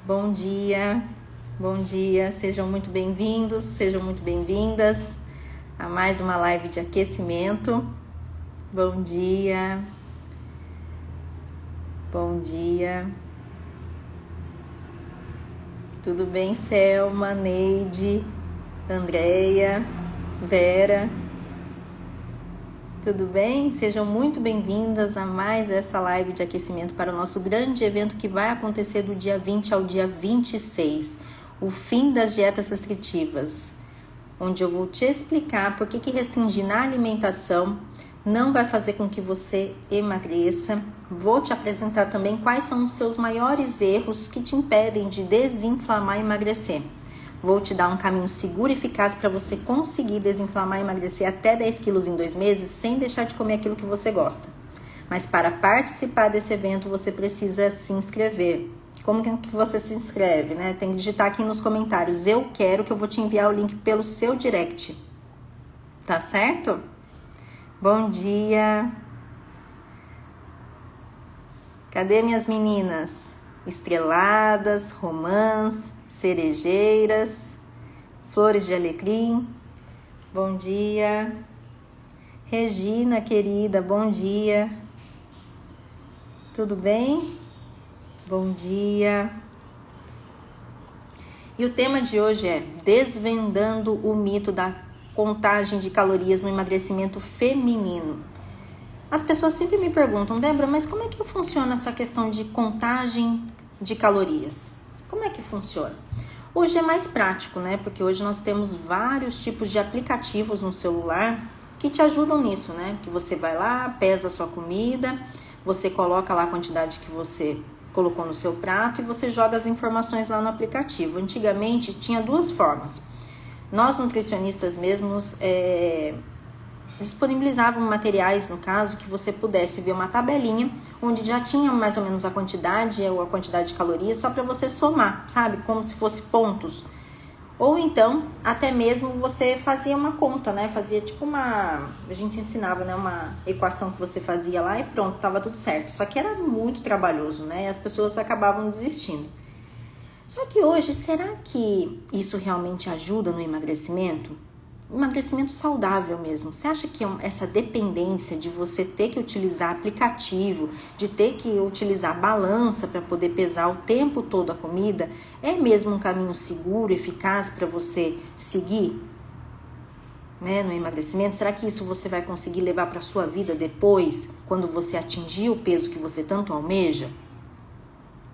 bom dia, sejam muito bem-vindos, sejam muito bem-vindas a mais uma live de aquecimento. Bom dia, tudo bem, Selma, Neide, Andréia, Vera? Tudo bem? Sejam muito bem-vindas a mais essa live de aquecimento para o nosso grande evento que vai acontecer do dia 20 ao dia 26, o fim das dietas restritivas, onde eu vou te explicar por que restringir na alimentação não vai fazer com que você emagreça. Vou te apresentar também quais são os seus maiores erros que te impedem de desinflamar e emagrecer. Vou te dar um caminho seguro e eficaz para você conseguir desinflamar e emagrecer até 10 quilos em 2 meses sem deixar de comer aquilo que você gosta. Mas para participar desse evento você precisa se inscrever. Como que você se inscreve, né? Tem que digitar aqui nos comentários, eu quero, que eu vou te enviar o link pelo seu direct. Tá certo? Bom dia. Cadê minhas meninas? Estreladas, romãs, cerejeiras, flores de alecrim. Bom dia. Regina, querida, bom dia. Tudo bem? Bom dia. E o tema de hoje é desvendando o mito da contagem de calorias no emagrecimento feminino. As pessoas sempre me perguntam, Débora, mas como é que funciona essa questão de contagem de calorias? Como é que funciona? Hoje é mais prático, né? Porque hoje nós temos vários tipos de aplicativos no celular que te ajudam nisso, né? Que você vai lá, pesa a sua comida, você coloca lá a quantidade que você colocou no seu prato e você joga as informações lá no aplicativo. Antigamente tinha duas formas. Nós nutricionistas mesmos disponibilizavam materiais, no caso, que você pudesse ver uma tabelinha onde já tinha mais ou menos a quantidade ou a quantidade de calorias só para você somar, sabe? Como se fosse pontos. Ou então, até mesmo você fazia uma conta, né? Fazia tipo a gente ensinava, né? Uma equação que você fazia lá e pronto, tava tudo certo. Só que era muito trabalhoso, né? E as pessoas acabavam desistindo. Só que hoje, será que isso realmente ajuda no emagrecimento? Emagrecimento saudável mesmo. Você acha que essa dependência de você ter que utilizar aplicativo, de ter que utilizar balança para poder pesar o tempo todo a comida, é mesmo um caminho seguro, eficaz para você seguir, né, no emagrecimento? Será que isso você vai conseguir levar para a sua vida depois, quando você atingir o peso que você tanto almeja?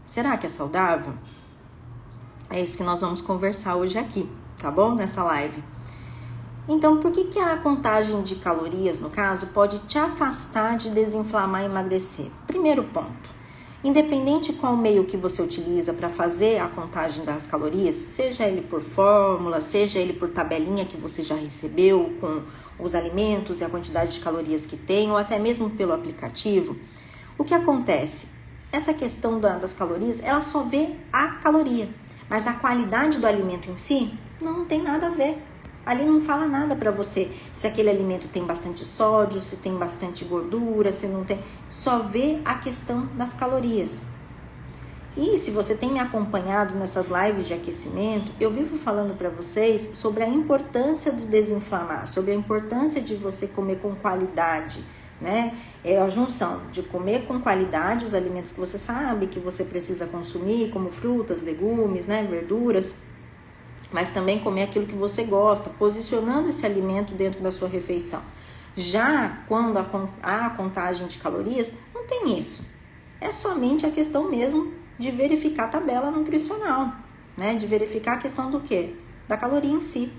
Será que é saudável? É isso que nós vamos conversar hoje aqui, tá bom? Nessa live. Então, por que a contagem de calorias, no caso, pode te afastar de desinflamar e emagrecer? Primeiro ponto, independente qual meio que você utiliza para fazer a contagem das calorias, seja ele por fórmula, seja ele por tabelinha que você já recebeu com os alimentos e a quantidade de calorias que tem, ou até mesmo pelo aplicativo, o que acontece? Essa questão das calorias, ela só vê a caloria, mas a qualidade do alimento em si não tem nada a ver. Ali não fala nada para você se aquele alimento tem bastante sódio, se tem bastante gordura, se não tem. Só vê a questão das calorias. E se você tem me acompanhado nessas lives de aquecimento, eu vivo falando para vocês sobre a importância do desinflamar, sobre a importância de você comer com qualidade, né? É a junção de comer com qualidade os alimentos que você sabe que você precisa consumir, como frutas, legumes, né, verduras, mas também comer aquilo que você gosta, posicionando esse alimento dentro da sua refeição. Já quando há a contagem de calorias, não tem isso. É somente a questão mesmo de verificar a tabela nutricional, né? De verificar a questão do quê? Da caloria em si.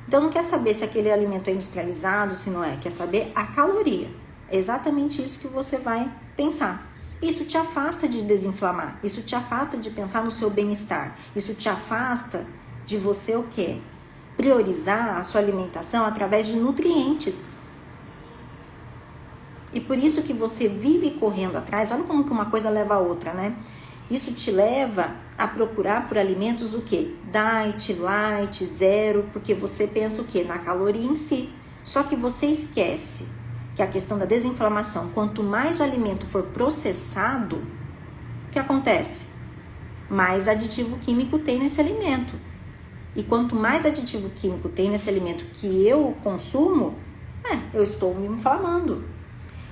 Então não quer saber se aquele alimento é industrializado, se não é. Quer saber a caloria. É exatamente isso que você vai pensar. Isso te afasta de desinflamar. Isso te afasta de pensar no seu bem-estar. Isso te afasta de você o quê? Priorizar a sua alimentação através de nutrientes. E por isso que você vive correndo atrás. Olha como que uma coisa leva a outra, né? Isso te leva a procurar por alimentos o quê? Diet, light, zero, porque você pensa o quê? Na caloria em si. Só que você esquece que a questão da desinflamação, quanto mais o alimento for processado, o que acontece? mais aditivo químico tem nesse alimento. E quanto mais aditivo químico tem nesse alimento que eu consumo, eu estou me inflamando.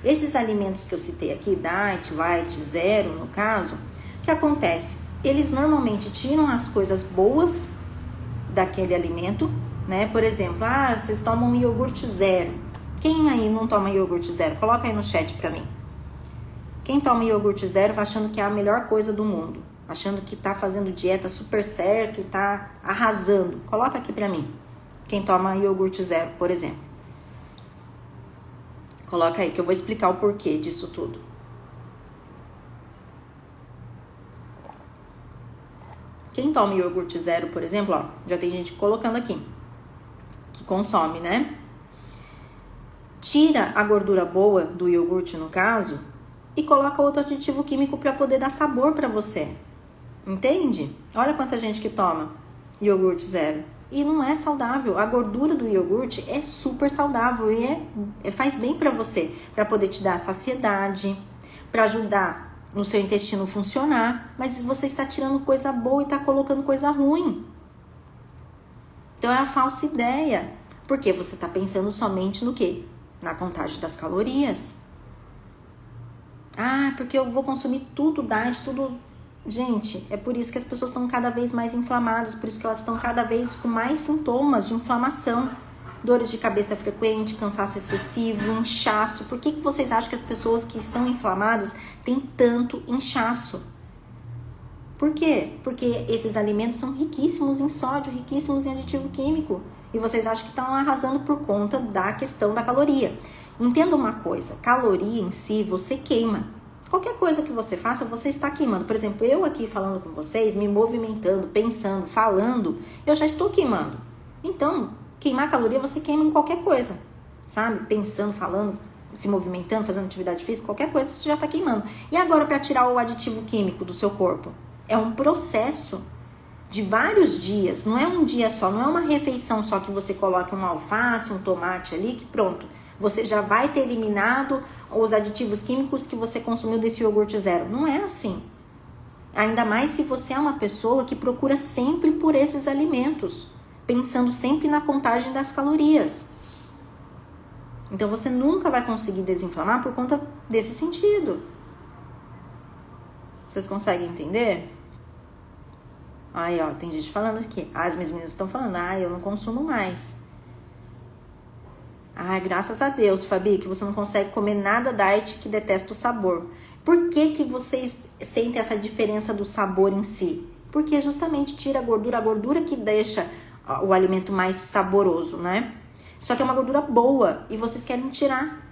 Esses alimentos que eu citei aqui, diet, light, zero, no caso, o que acontece? Eles normalmente tiram as coisas boas daquele alimento, né? Por exemplo, vocês tomam iogurte zero. Quem aí não toma iogurte zero? Coloca aí no chat pra mim. Quem toma iogurte zero vai achando que é a melhor coisa do mundo, achando que tá fazendo dieta super certo e tá arrasando. Coloca aqui pra mim. Quem toma iogurte zero, por exemplo. Coloca aí que eu vou explicar o porquê disso tudo. Quem toma iogurte zero, por exemplo, ó, já tem gente colocando aqui, que consome, né? Tira a gordura boa do iogurte, no caso, e coloca outro aditivo químico para poder dar sabor para você. Entende? Olha quanta gente que toma iogurte zero. E não é saudável. A gordura do iogurte é super saudável e faz bem para você, para poder te dar saciedade, para ajudar no seu intestino funcionar, mas você está tirando coisa boa e está colocando coisa ruim. Então é uma falsa ideia, porque você está pensando somente no quê? Na contagem das calorias. Porque eu vou consumir tudo diet, tudo... Gente, é por isso que as pessoas estão cada vez mais inflamadas, por isso que elas estão cada vez com mais sintomas de inflamação. Dores de cabeça frequente, cansaço excessivo, inchaço. Por que vocês acham que as pessoas que estão inflamadas têm tanto inchaço? Por quê? Porque esses alimentos são riquíssimos em sódio, riquíssimos em aditivo químico. E vocês acham que estão arrasando por conta da questão da caloria. Entenda uma coisa, caloria em si você queima. Qualquer coisa que você faça, você está queimando. Por exemplo, eu aqui falando com vocês, me movimentando, pensando, falando, eu já estou queimando. Então, queimar caloria você queima em qualquer coisa, sabe? Pensando, falando, se movimentando, fazendo atividade física, qualquer coisa você já está queimando. E agora para tirar o aditivo químico do seu corpo? É um processo de vários dias, não é um dia só, não é uma refeição só que você coloca um alface, um tomate ali, que pronto. Você já vai ter eliminado os aditivos químicos que você consumiu desse iogurte zero. Não é assim. Ainda mais se você é uma pessoa que procura sempre por esses alimentos, pensando sempre na contagem das calorias. Então você nunca vai conseguir desinflamar por conta desse sentido. Vocês conseguem entender? Aí, ó, tem gente falando aqui. As minhas meninas estão falando, eu não consumo mais. Graças a Deus, Fabi, que você não consegue comer nada diet que detesta o sabor. Por que vocês sentem essa diferença do sabor em si? Porque justamente tira a gordura que deixa o alimento mais saboroso, né? Só que é uma gordura boa e vocês querem tirar,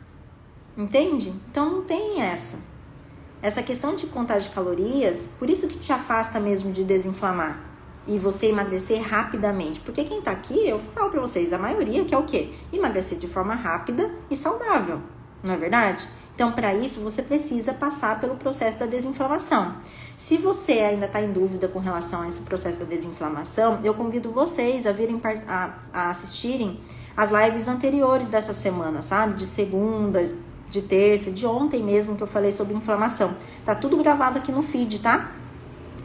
entende? Então não tem essa questão de contagem de calorias, por isso que te afasta mesmo de desinflamar. E você emagrecer rapidamente. Porque quem tá aqui, eu falo pra vocês, a maioria quer o quê? Emagrecer de forma rápida e saudável, não é verdade? Então, para isso, você precisa passar pelo processo da desinflamação. Se você ainda tá em dúvida com relação a esse processo da desinflamação, eu convido vocês a virem a assistirem as lives anteriores dessa semana, sabe? De segunda, de terça, de ontem mesmo que eu falei sobre inflamação. Tá tudo gravado aqui no feed, tá?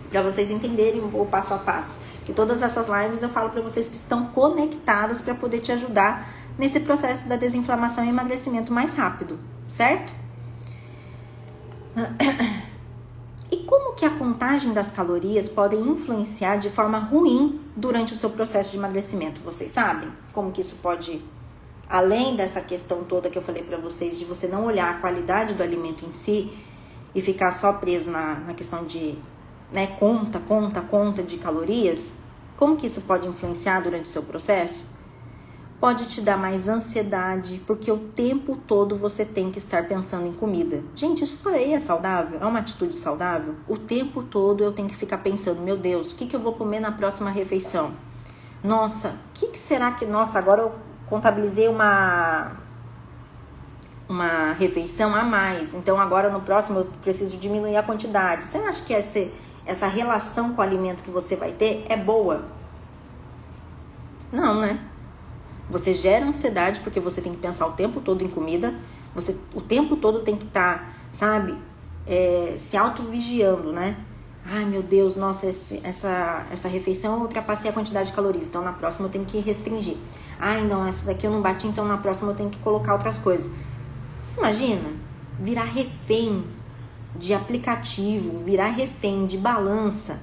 Para vocês entenderem o passo a passo. Que todas essas lives eu falo para vocês que estão conectadas para poder te ajudar nesse processo da desinflamação e emagrecimento mais rápido, certo? E como que a contagem das calorias pode influenciar de forma ruim durante o seu processo de emagrecimento? Vocês sabem como que isso pode, além dessa questão toda que eu falei para vocês, de você não olhar a qualidade do alimento em si e ficar só preso na questão de conta de calorias, como que isso pode influenciar durante o seu processo? Pode te dar mais ansiedade, porque o tempo todo você tem que estar pensando em comida. Gente, isso aí é saudável? É uma atitude saudável? O tempo todo eu tenho que ficar pensando, meu Deus, o que eu vou comer na próxima refeição? Nossa, o que será que... Nossa, agora eu contabilizei uma refeição a mais, então agora no próximo eu preciso diminuir a quantidade. Você acha que essa relação com o alimento que você vai ter é boa? Não, né? Você gera ansiedade porque você tem que pensar o tempo todo em comida. Você o tempo todo tem que estar, sabe, se auto-vigiando, né? Ai, meu Deus, nossa, essa refeição eu ultrapassei a quantidade de calorias, então na próxima eu tenho que restringir. Ai, não, essa daqui eu não bati, então na próxima eu tenho que colocar outras coisas. Você imagina virar refém de aplicativo, virar refém de balança?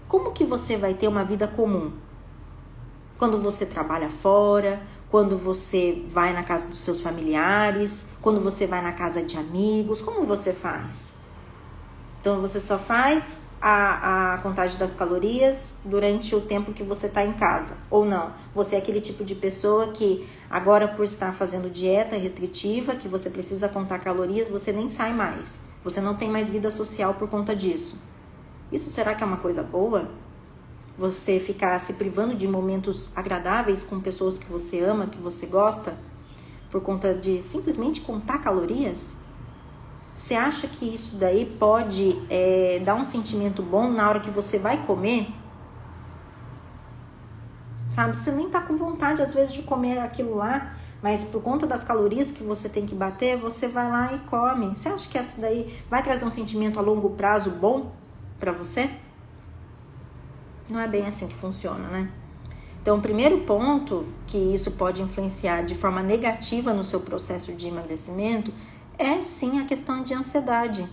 Como que você vai ter uma vida comum? Quando você trabalha fora, quando você vai na casa dos seus familiares, quando você vai na casa de amigos, como você faz? Então, você só faz a contagem das calorias durante o tempo que você está em casa, ou não? Você é aquele tipo de pessoa que agora, por estar fazendo dieta restritiva, que você precisa contar calorias, você nem sai mais. Você não tem mais vida social por conta disso. Isso será que é uma coisa boa? Você ficar se privando de momentos agradáveis com pessoas que você ama, que você gosta, por conta de simplesmente contar calorias? Você acha que isso daí pode dar um sentimento bom na hora que você vai comer? Sabe, você nem tá com vontade às vezes de comer aquilo lá, mas por conta das calorias que você tem que bater, você vai lá e come. Você acha que essa daí vai trazer um sentimento a longo prazo bom pra você? Não é bem assim que funciona, né? Então, o primeiro ponto que isso pode influenciar de forma negativa no seu processo de emagrecimento é sim a questão de ansiedade.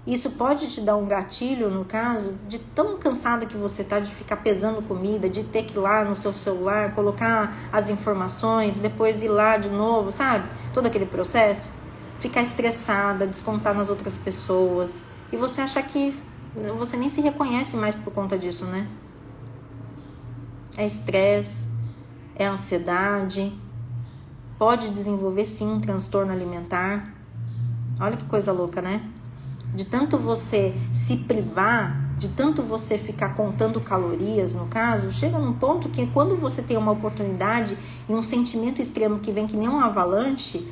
Isso pode te dar um gatilho, no caso, de tão cansada que você tá de ficar pesando comida, de ter que ir lá no seu celular, colocar as informações, depois ir lá de novo, sabe? Todo aquele processo. Ficar estressada, descontar nas outras pessoas. E você achar que você nem se reconhece mais por conta disso, né? É estresse, é ansiedade, pode desenvolver sim um transtorno alimentar. Olha que coisa louca, né? De tanto você se privar, de tanto você ficar contando calorias, no caso, chega num ponto que quando você tem uma oportunidade e um sentimento extremo que vem que nem um avalanche,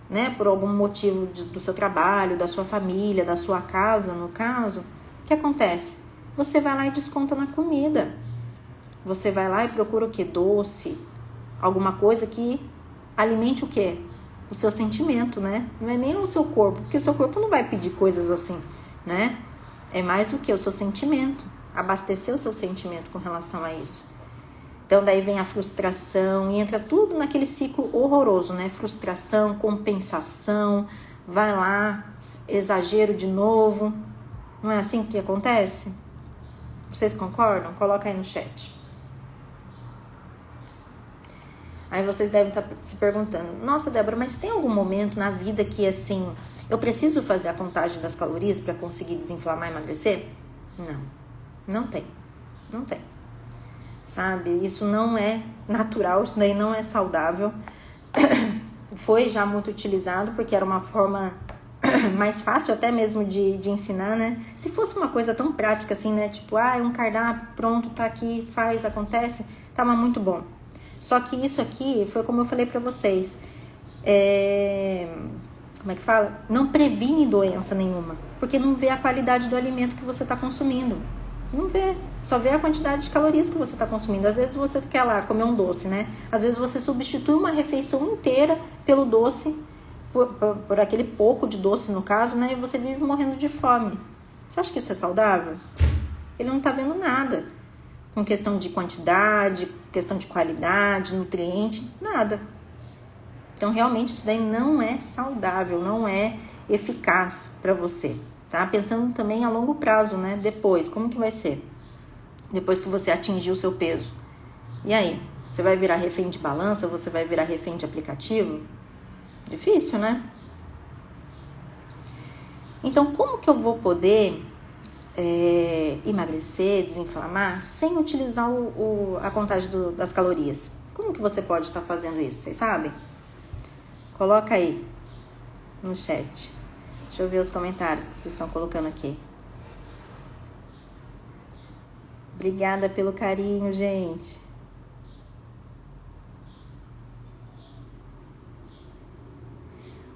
né, por algum motivo do seu trabalho, da sua família, da sua casa, no caso, o que acontece? Você vai lá e desconta na comida. Você vai lá e procura o quê? Doce, alguma coisa que alimente o quê? O seu sentimento, né? Não é nem o seu corpo, porque o seu corpo não vai pedir coisas assim, né? É mais o que? O seu sentimento. Abastecer o seu sentimento com relação a isso. Então, daí vem a frustração e entra tudo naquele ciclo horroroso, né? Frustração, compensação, vai lá, exagero de novo. Não é assim que acontece? Vocês concordam? Coloca aí no chat. Aí vocês devem estar se perguntando, nossa, Débora, mas tem algum momento na vida que, assim, eu preciso fazer a contagem das calorias para conseguir desinflamar e emagrecer? Não tem. Não tem. Sabe, isso não é natural, isso daí não é saudável. Foi já muito utilizado porque era uma forma mais fácil até mesmo de ensinar, né? Se fosse uma coisa tão prática assim, né? Tipo, um cardápio, pronto, tá aqui, faz, acontece, tava muito bom. Só que isso aqui foi como eu falei pra vocês. Como é que fala? Não previne doença nenhuma. Porque não vê a qualidade do alimento que você tá consumindo. Não vê. Só vê a quantidade de calorias que você tá consumindo. Às vezes você quer lá comer um doce, né? Às vezes você substitui uma refeição inteira pelo doce, por aquele pouco de doce no caso, né? E você vive morrendo de fome. Você acha que isso é saudável? Ele não tá vendo nada. Com questão de quantidade, questão de qualidade, nutriente, nada. Então, realmente, isso daí não é saudável, não é eficaz para você, tá? Pensando também a longo prazo, né? Depois, como que vai ser? Depois que você atingir o seu peso. E aí? Você vai virar refém de balança? Você vai virar refém de aplicativo? Difícil, né? Então, como que eu vou poder emagrecer, desinflamar, sem utilizar a contagem das calorias? Como que você pode estar fazendo isso? Vocês sabem? Coloca aí no chat. Deixa eu ver os comentários que vocês estão colocando aqui. Obrigada pelo carinho, gente.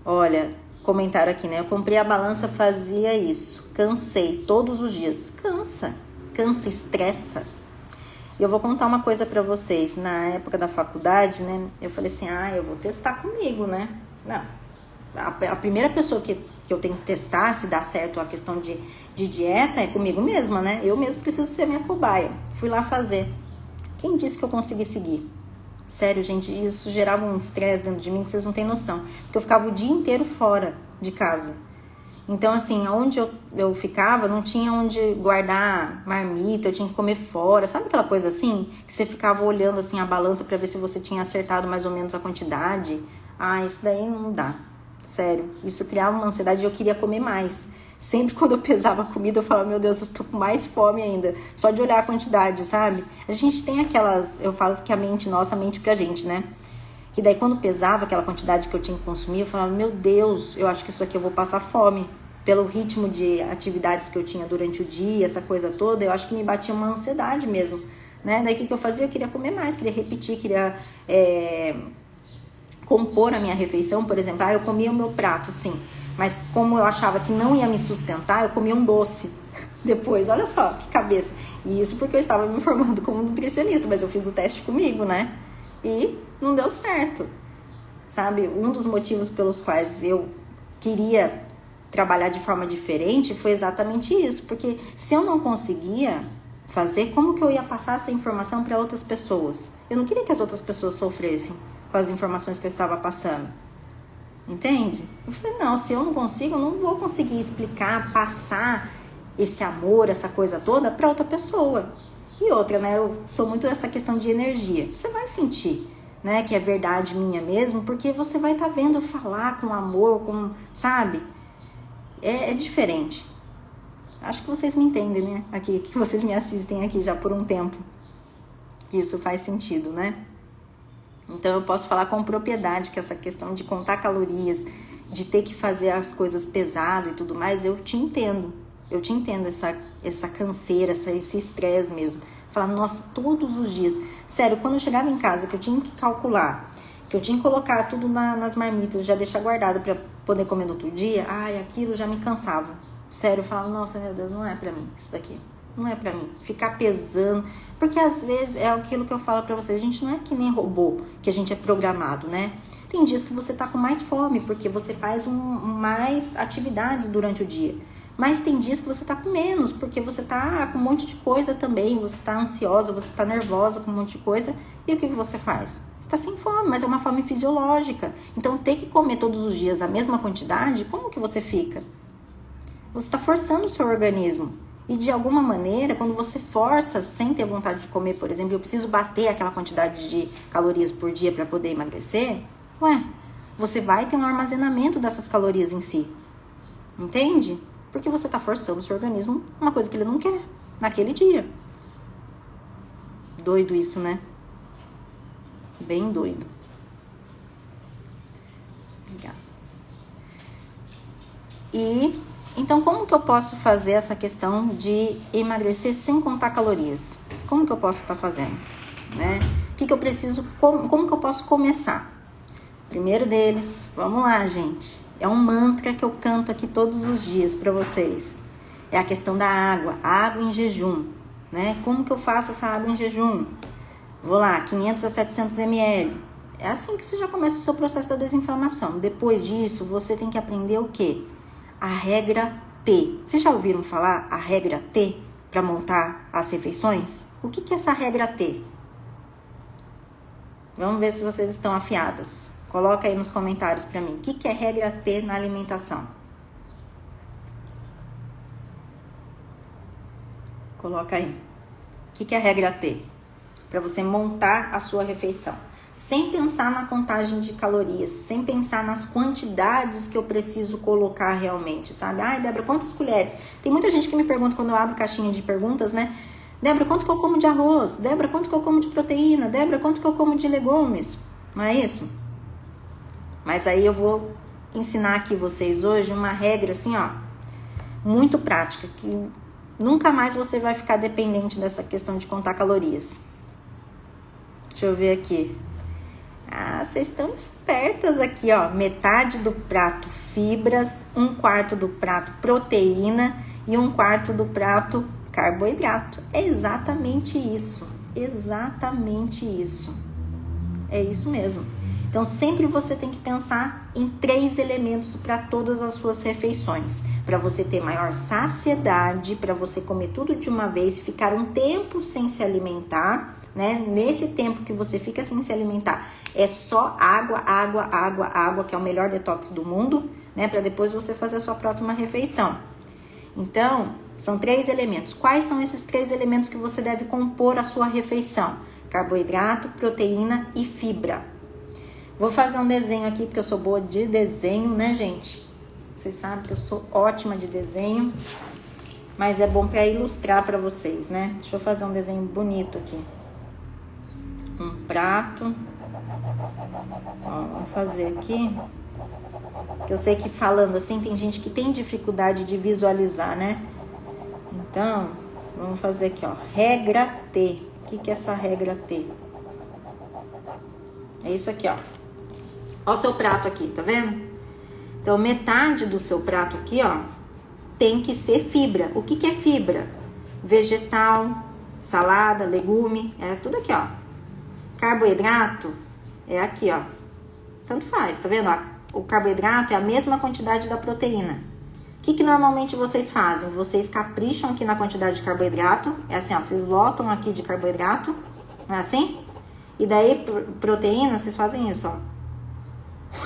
Olha, comentaram aqui, né? Eu comprei a balança, fazia isso. Cansei todos os dias. Cansa, estressa. E eu vou contar uma coisa pra vocês. Na época da faculdade, né? Eu falei assim, eu vou testar comigo, né? Não. A primeira pessoa que eu tenho que testar se dá certo a questão de dieta é comigo mesma, né? Eu mesmo preciso ser minha cobaia. Fui lá fazer. Quem disse que eu consegui seguir? Sério, gente, isso gerava um estresse dentro de mim que vocês não têm noção. Porque eu ficava o dia inteiro fora de casa. Então, assim, onde eu ficava, não tinha onde guardar marmita, eu tinha que comer fora. Sabe aquela coisa assim? Que você ficava olhando assim a balança pra ver se você tinha acertado mais ou menos a quantidade. Ah, isso daí não dá. Sério, isso criava uma ansiedade e eu queria comer mais. Sempre quando eu pesava a comida, eu falava, meu Deus, eu tô com mais fome ainda. Só de olhar a quantidade, sabe? A gente tem aquelas, eu falo que a mente nossa mente pra gente, né? Que daí quando pesava aquela quantidade que eu tinha que consumir, eu falava, meu Deus, eu acho que isso aqui eu vou passar fome. Pelo ritmo de atividades que eu tinha durante o dia, essa coisa toda, eu acho que me batia uma ansiedade mesmo, né? Daí o que eu fazia? Eu queria comer mais, queria repetir, queria compor a minha refeição, por exemplo. Eu comia o meu prato, sim, mas como eu achava que não ia me sustentar, eu comia um doce depois. Olha só, que cabeça. E isso porque eu estava me formando como nutricionista, mas eu fiz o teste comigo, né? E não deu certo, sabe? Um dos motivos pelos quais eu queria trabalhar de forma diferente foi exatamente isso, porque se eu não conseguia fazer, como que eu ia passar essa informação para outras pessoas? Eu não queria que as outras pessoas sofressem com as informações que eu estava passando, entende? Eu falei, não, se eu não consigo, eu não vou conseguir explicar, passar esse amor, essa coisa toda para outra pessoa. E outra, né, eu sou muito dessa questão de energia, você vai sentir, né, que é verdade minha mesmo, porque você vai estar vendo eu falar com amor, com, sabe? É diferente. Acho que vocês me entendem, né? Aqui, que vocês me assistem aqui já por um tempo. Que isso faz sentido, né? Então eu posso falar com propriedade que essa questão de contar calorias, de ter que fazer as coisas pesadas e tudo mais, eu te entendo. Eu te entendo essa canseira, esse estresse mesmo. Falar, nossa, todos os dias. Sério, quando eu chegava em casa, que eu tinha que calcular, que eu tinha que colocar tudo nas marmitas, já deixar guardado para poder comer no outro dia, aquilo já me cansava. Sério, eu falava, nossa, meu Deus, não é pra mim isso daqui. Não é pra mim. Ficar pesando. Porque às vezes é aquilo que eu falo pra vocês, a gente não é que nem robô, que a gente é programado, né? Tem dias que você tá com mais fome, porque você faz mais atividades durante o dia. Mas tem dias que você tá com menos, porque você tá com um monte de coisa também, você tá ansiosa, você tá nervosa com um monte de coisa. E o que você faz? Você tá sem fome, mas é uma fome fisiológica. Então, ter que comer todos os dias a mesma quantidade, como que você fica? Você tá forçando o seu organismo. E de alguma maneira, quando você força sem ter vontade de comer, por exemplo, eu preciso bater aquela quantidade de calorias por dia para poder emagrecer, você vai ter um armazenamento dessas calorias em si. Entende? Porque você está forçando o seu organismo uma coisa que ele não quer naquele dia. Doido isso, né? Bem doido. Obrigada. E então, como que eu posso fazer essa questão de emagrecer sem contar calorias? Como que eu posso estar fazendo? Né? O que eu preciso, como que eu posso começar? Primeiro deles, vamos lá, gente. É um mantra que eu canto aqui todos os dias para vocês. É a questão da água, água em jejum, né? Como que eu faço essa água em jejum? Vou lá, 500 a 700 ml. É assim que você já começa o seu processo da desinflamação. Depois disso, você tem que aprender o quê? A regra T. Vocês já ouviram falar a regra T para montar as refeições? O que é essa regra T? Vamos ver se vocês estão afiadas. Coloca aí nos comentários para mim. O que é regra T na alimentação? Coloca aí. O que é regra T? Para você montar a sua refeição. Sem pensar na contagem de calorias, sem pensar nas quantidades que eu preciso colocar realmente, sabe? Débora, quantas colheres? Tem muita gente que me pergunta quando eu abro caixinha de perguntas, né? Débora, quanto que eu como de arroz? Débora, quanto que eu como de proteína? Débora, quanto que eu como de legumes? Não é isso? Mas aí eu vou ensinar aqui vocês hoje uma regra assim, muito prática, que nunca mais você vai ficar dependente dessa questão de contar calorias. Deixa eu ver aqui. Vocês estão espertas aqui, metade do prato fibras, 1/4 do prato proteína e 1/4 do prato carboidrato. É exatamente isso, exatamente isso. É isso mesmo. Então, sempre você tem que pensar em 3 elementos para todas as suas refeições, para você ter maior saciedade, para você comer tudo de uma vez, ficar um tempo sem se alimentar, né? Nesse tempo que você fica sem se alimentar, é só água, água, água, água, que é o melhor detox do mundo, né? Para depois você fazer a sua próxima refeição. Então, são 3 elementos. Quais são esses 3 elementos que você deve compor a sua refeição? Carboidrato, proteína e fibra. Vou fazer um desenho aqui, porque eu sou boa de desenho, né, gente? Vocês sabem que eu sou ótima de desenho, mas é bom para ilustrar para vocês, né? Deixa eu fazer um desenho bonito aqui. Um prato. Ó, vamos fazer aqui. Eu sei que falando assim, tem gente que tem dificuldade de visualizar, né? Então, vamos fazer aqui, ó. Regra T. O que é essa regra T? É isso aqui, ó. Ó o seu prato aqui, tá vendo? Então, metade do seu prato aqui, ó, tem que ser fibra. O que é fibra? Vegetal, salada, legume, é tudo aqui, ó. Carboidrato é aqui, ó. Tanto faz, tá vendo? Ó, o carboidrato é a mesma quantidade da proteína. O que normalmente vocês fazem? Vocês capricham aqui na quantidade de carboidrato. É assim, ó, vocês lotam aqui de carboidrato, não é assim? E daí, proteína, vocês fazem isso, ó.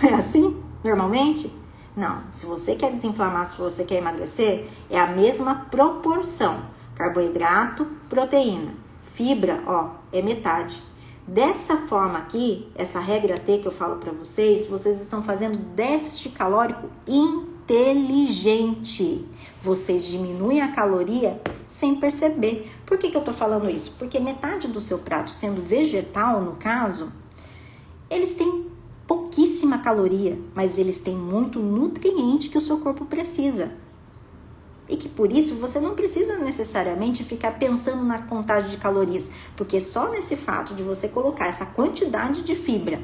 É assim, normalmente? Não, se você quer desinflamar, se você quer emagrecer, é a mesma proporção. Carboidrato, proteína. Fibra, ó, é metade. Dessa forma aqui, essa regra T que eu falo pra vocês, vocês estão fazendo déficit calórico inteligente. Vocês diminuem a caloria sem perceber. Por que eu tô falando isso? Porque metade do seu prato, sendo vegetal no caso, eles têm pouquíssima caloria, mas eles têm muito nutriente que o seu corpo precisa. E que por isso você não precisa necessariamente ficar pensando na contagem de calorias, porque só nesse fato de você colocar essa quantidade de fibra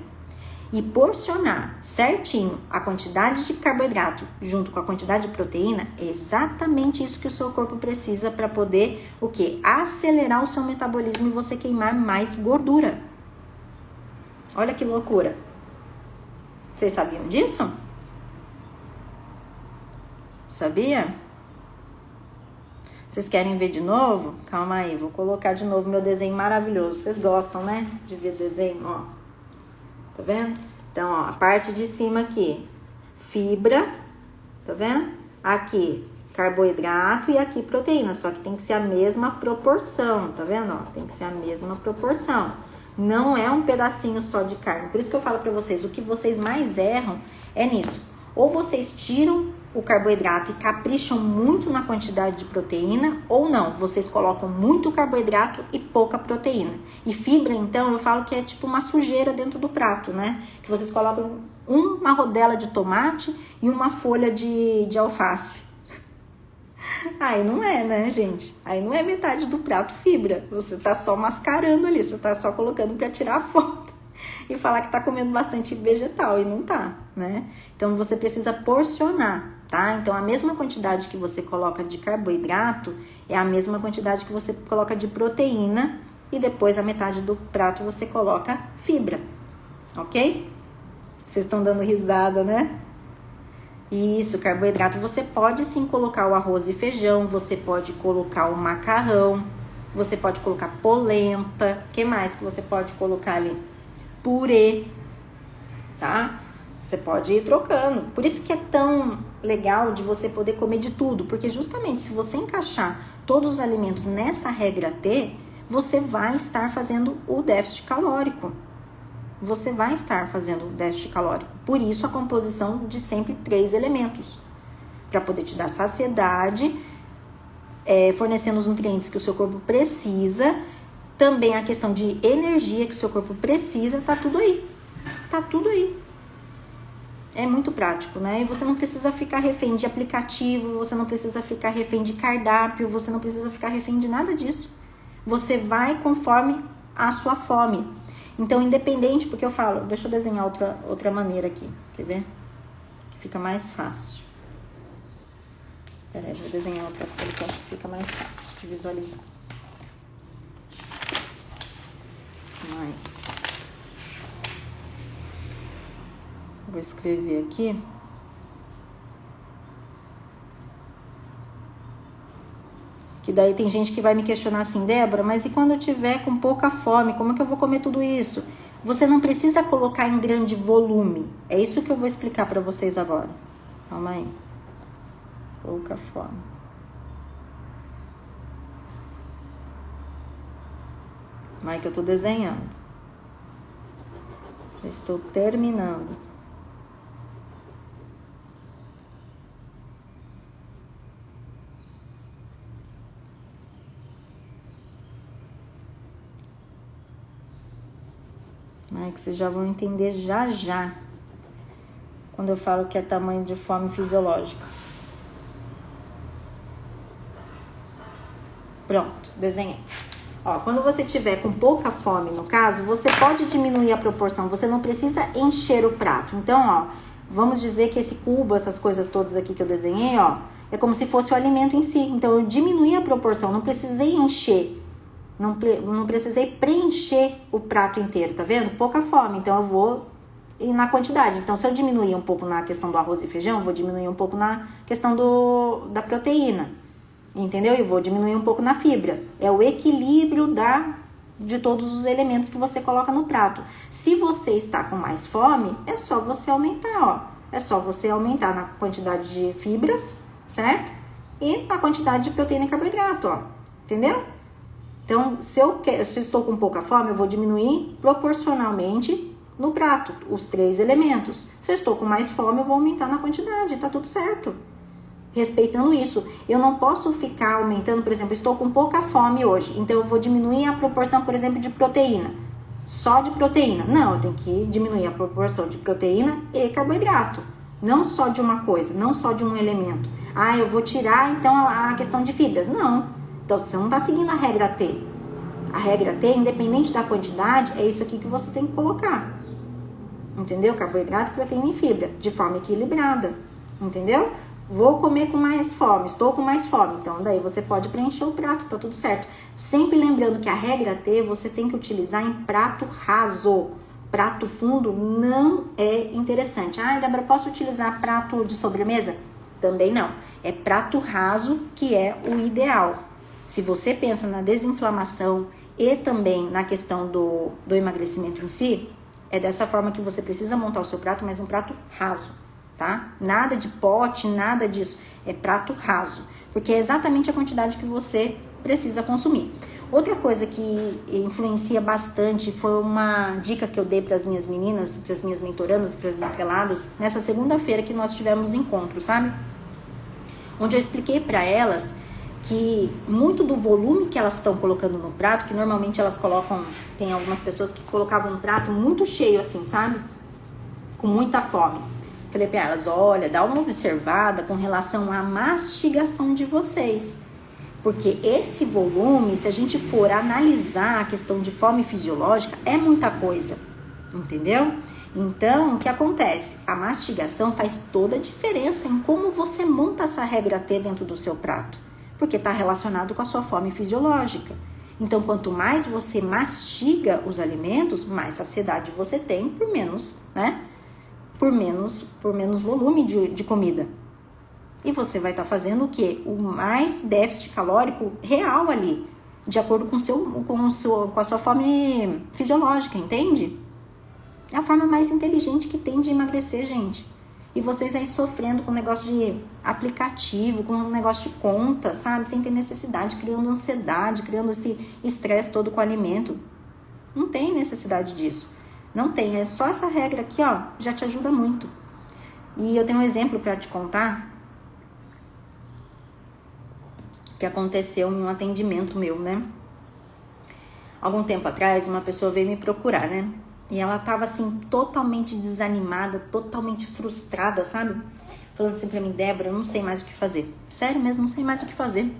e porcionar certinho a quantidade de carboidrato junto com a quantidade de proteína, é exatamente isso que o seu corpo precisa para poder o quê? Acelerar o seu metabolismo e você queimar mais gordura. Olha que loucura. Vocês sabiam disso? Sabia? Vocês querem ver de novo? Calma aí, vou colocar de novo meu desenho maravilhoso. Vocês gostam, né? De ver desenho, ó. Tá vendo? Então, ó, a parte de cima aqui, fibra, tá vendo? Aqui, carboidrato e aqui proteína, só que tem que ser a mesma proporção, tá vendo? Ó, tem que ser a mesma proporção. Não é um pedacinho só de carne. Por isso que eu falo pra vocês, o que vocês mais erram é nisso. Ou vocês tiram o carboidrato e capricham muito na quantidade de proteína, ou não, vocês colocam muito carboidrato e pouca proteína. E fibra, então, eu falo que é tipo uma sujeira dentro do prato, né? Que vocês colocam uma rodela de tomate e uma folha de alface. Aí não é, né, gente? Aí não é metade do prato fibra. Você tá só mascarando ali, você tá só colocando pra tirar a foto e falar que tá comendo bastante vegetal, e não tá, né? Então, você precisa porcionar, tá? Então, a mesma quantidade que você coloca de carboidrato é a mesma quantidade que você coloca de proteína e depois a metade do prato você coloca fibra, ok? Vocês estão dando risada, né? Isso, carboidrato. Você pode sim colocar o arroz e feijão, você pode colocar o macarrão, você pode colocar polenta, o que mais que você pode colocar ali? Purê, tá? Você pode ir trocando. Por isso que é tão legal de você poder comer de tudo, porque justamente se você encaixar todos os alimentos nessa regra T, você vai estar fazendo o déficit calórico. Você vai estar fazendo o déficit calórico. Por isso a composição de sempre 3 elementos. Para poder te dar saciedade, fornecendo os nutrientes que o seu corpo precisa. Também a questão de energia que o seu corpo precisa, tá tudo aí. Tá tudo aí. É muito prático, né? E você não precisa ficar refém de aplicativo, você não precisa ficar refém de cardápio, você não precisa ficar refém de nada disso. Você vai conforme a sua fome. Então, independente, porque eu falo, deixa eu desenhar outra maneira aqui, quer ver? Que fica mais fácil. Peraí, vou desenhar outra folha que eu acho que fica mais fácil de visualizar. Aí. vou escrever aqui. Que daí tem gente que vai me questionar assim, Débora, mas e quando eu tiver com pouca fome, como que eu vou comer tudo isso? Você não precisa colocar em grande volume. É isso que eu vou explicar para vocês agora. Calma aí. Pouca fome. Calma aí que eu tô desenhando. Já estou terminando. Que vocês já vão entender já quando eu falo que é tamanho de fome fisiológica. Pronto, desenhei. Ó, quando você tiver com pouca fome, no caso, você pode diminuir a proporção, você não precisa encher o prato. Então, ó, vamos dizer que esse cubo, essas coisas todas aqui que eu desenhei, ó, é como se fosse o alimento em si. Então, eu diminuí a proporção, não precisei encher. Não precisei preencher o prato inteiro, tá vendo? Pouca fome, então eu vou ir na quantidade. Então, se eu diminuir um pouco na questão do arroz e feijão, eu vou diminuir um pouco na questão da proteína, entendeu? E vou diminuir um pouco na fibra. É o equilíbrio de todos os elementos que você coloca no prato. Se você está com mais fome, é só você aumentar, ó. É só você aumentar na quantidade de fibras, certo? E na quantidade de proteína e carboidrato, ó. Entendeu? Então, se eu estou com pouca fome, eu vou diminuir proporcionalmente no prato, os 3 elementos. Se eu estou com mais fome, eu vou aumentar na quantidade, tá tudo certo. Respeitando isso, eu não posso ficar aumentando, por exemplo, estou com pouca fome hoje, então eu vou diminuir a proporção, por exemplo, de proteína. Só de proteína. Não, eu tenho que diminuir a proporção de proteína e carboidrato. Não só de uma coisa, não só de um elemento. Ah, eu vou tirar, então, a questão de fibras. Não. Então, você não está seguindo a regra T. A regra T, independente da quantidade, é isso aqui que você tem que colocar. Entendeu? Carboidrato, proteína e fibra, de forma equilibrada. Entendeu? Vou comer com mais fome, estou com mais fome. Então, daí você pode preencher o prato, tá tudo certo. Sempre lembrando que a regra T você tem que utilizar em prato raso. Prato fundo não é interessante. Ah, Débora, posso utilizar prato de sobremesa? Também não. É prato raso que é o ideal. Se você pensa na desinflamação e também na questão do emagrecimento em si, é dessa forma que você precisa montar o seu prato, mas um prato raso, tá? Nada de pote, nada disso. É prato raso, porque é exatamente a quantidade que você precisa consumir. Outra coisa que influencia bastante foi uma dica que eu dei para as minhas meninas, para as minhas mentorandas, para as estreladas, nessa segunda-feira que nós tivemos encontro, sabe? Onde eu expliquei para elas que muito do volume que elas estão colocando no prato, que normalmente elas colocam, tem algumas pessoas que colocavam um prato muito cheio assim, sabe? Com muita fome. Falei para elas, olha, dá uma observada com relação à mastigação de vocês. Porque esse volume, se a gente for analisar a questão de fome fisiológica, é muita coisa, entendeu? Então, o que acontece? A mastigação faz toda a diferença em como você monta essa regra T dentro do seu prato. Porque está relacionado com a sua fome fisiológica. Então, quanto mais você mastiga os alimentos, mais saciedade você tem por menos, né? Por menos volume de comida. E você vai estar fazendo o quê? O mais déficit calórico real ali, de acordo com a sua fome fisiológica, entende? É a forma mais inteligente que tem de emagrecer, gente. E vocês aí sofrendo com negócio de aplicativo, com negócio de conta, sabe? Sem ter necessidade, criando ansiedade, criando esse estresse todo com o alimento. Não tem necessidade disso. Não tem. É só essa regra aqui, ó, já te ajuda muito. E eu tenho um exemplo para te contar que aconteceu em um atendimento meu, né? Algum tempo atrás, uma pessoa veio me procurar, né? E ela tava assim, totalmente desanimada, totalmente frustrada, sabe? Falando assim pra mim, Débora, eu não sei mais o que fazer. Sério mesmo, não sei mais o que fazer.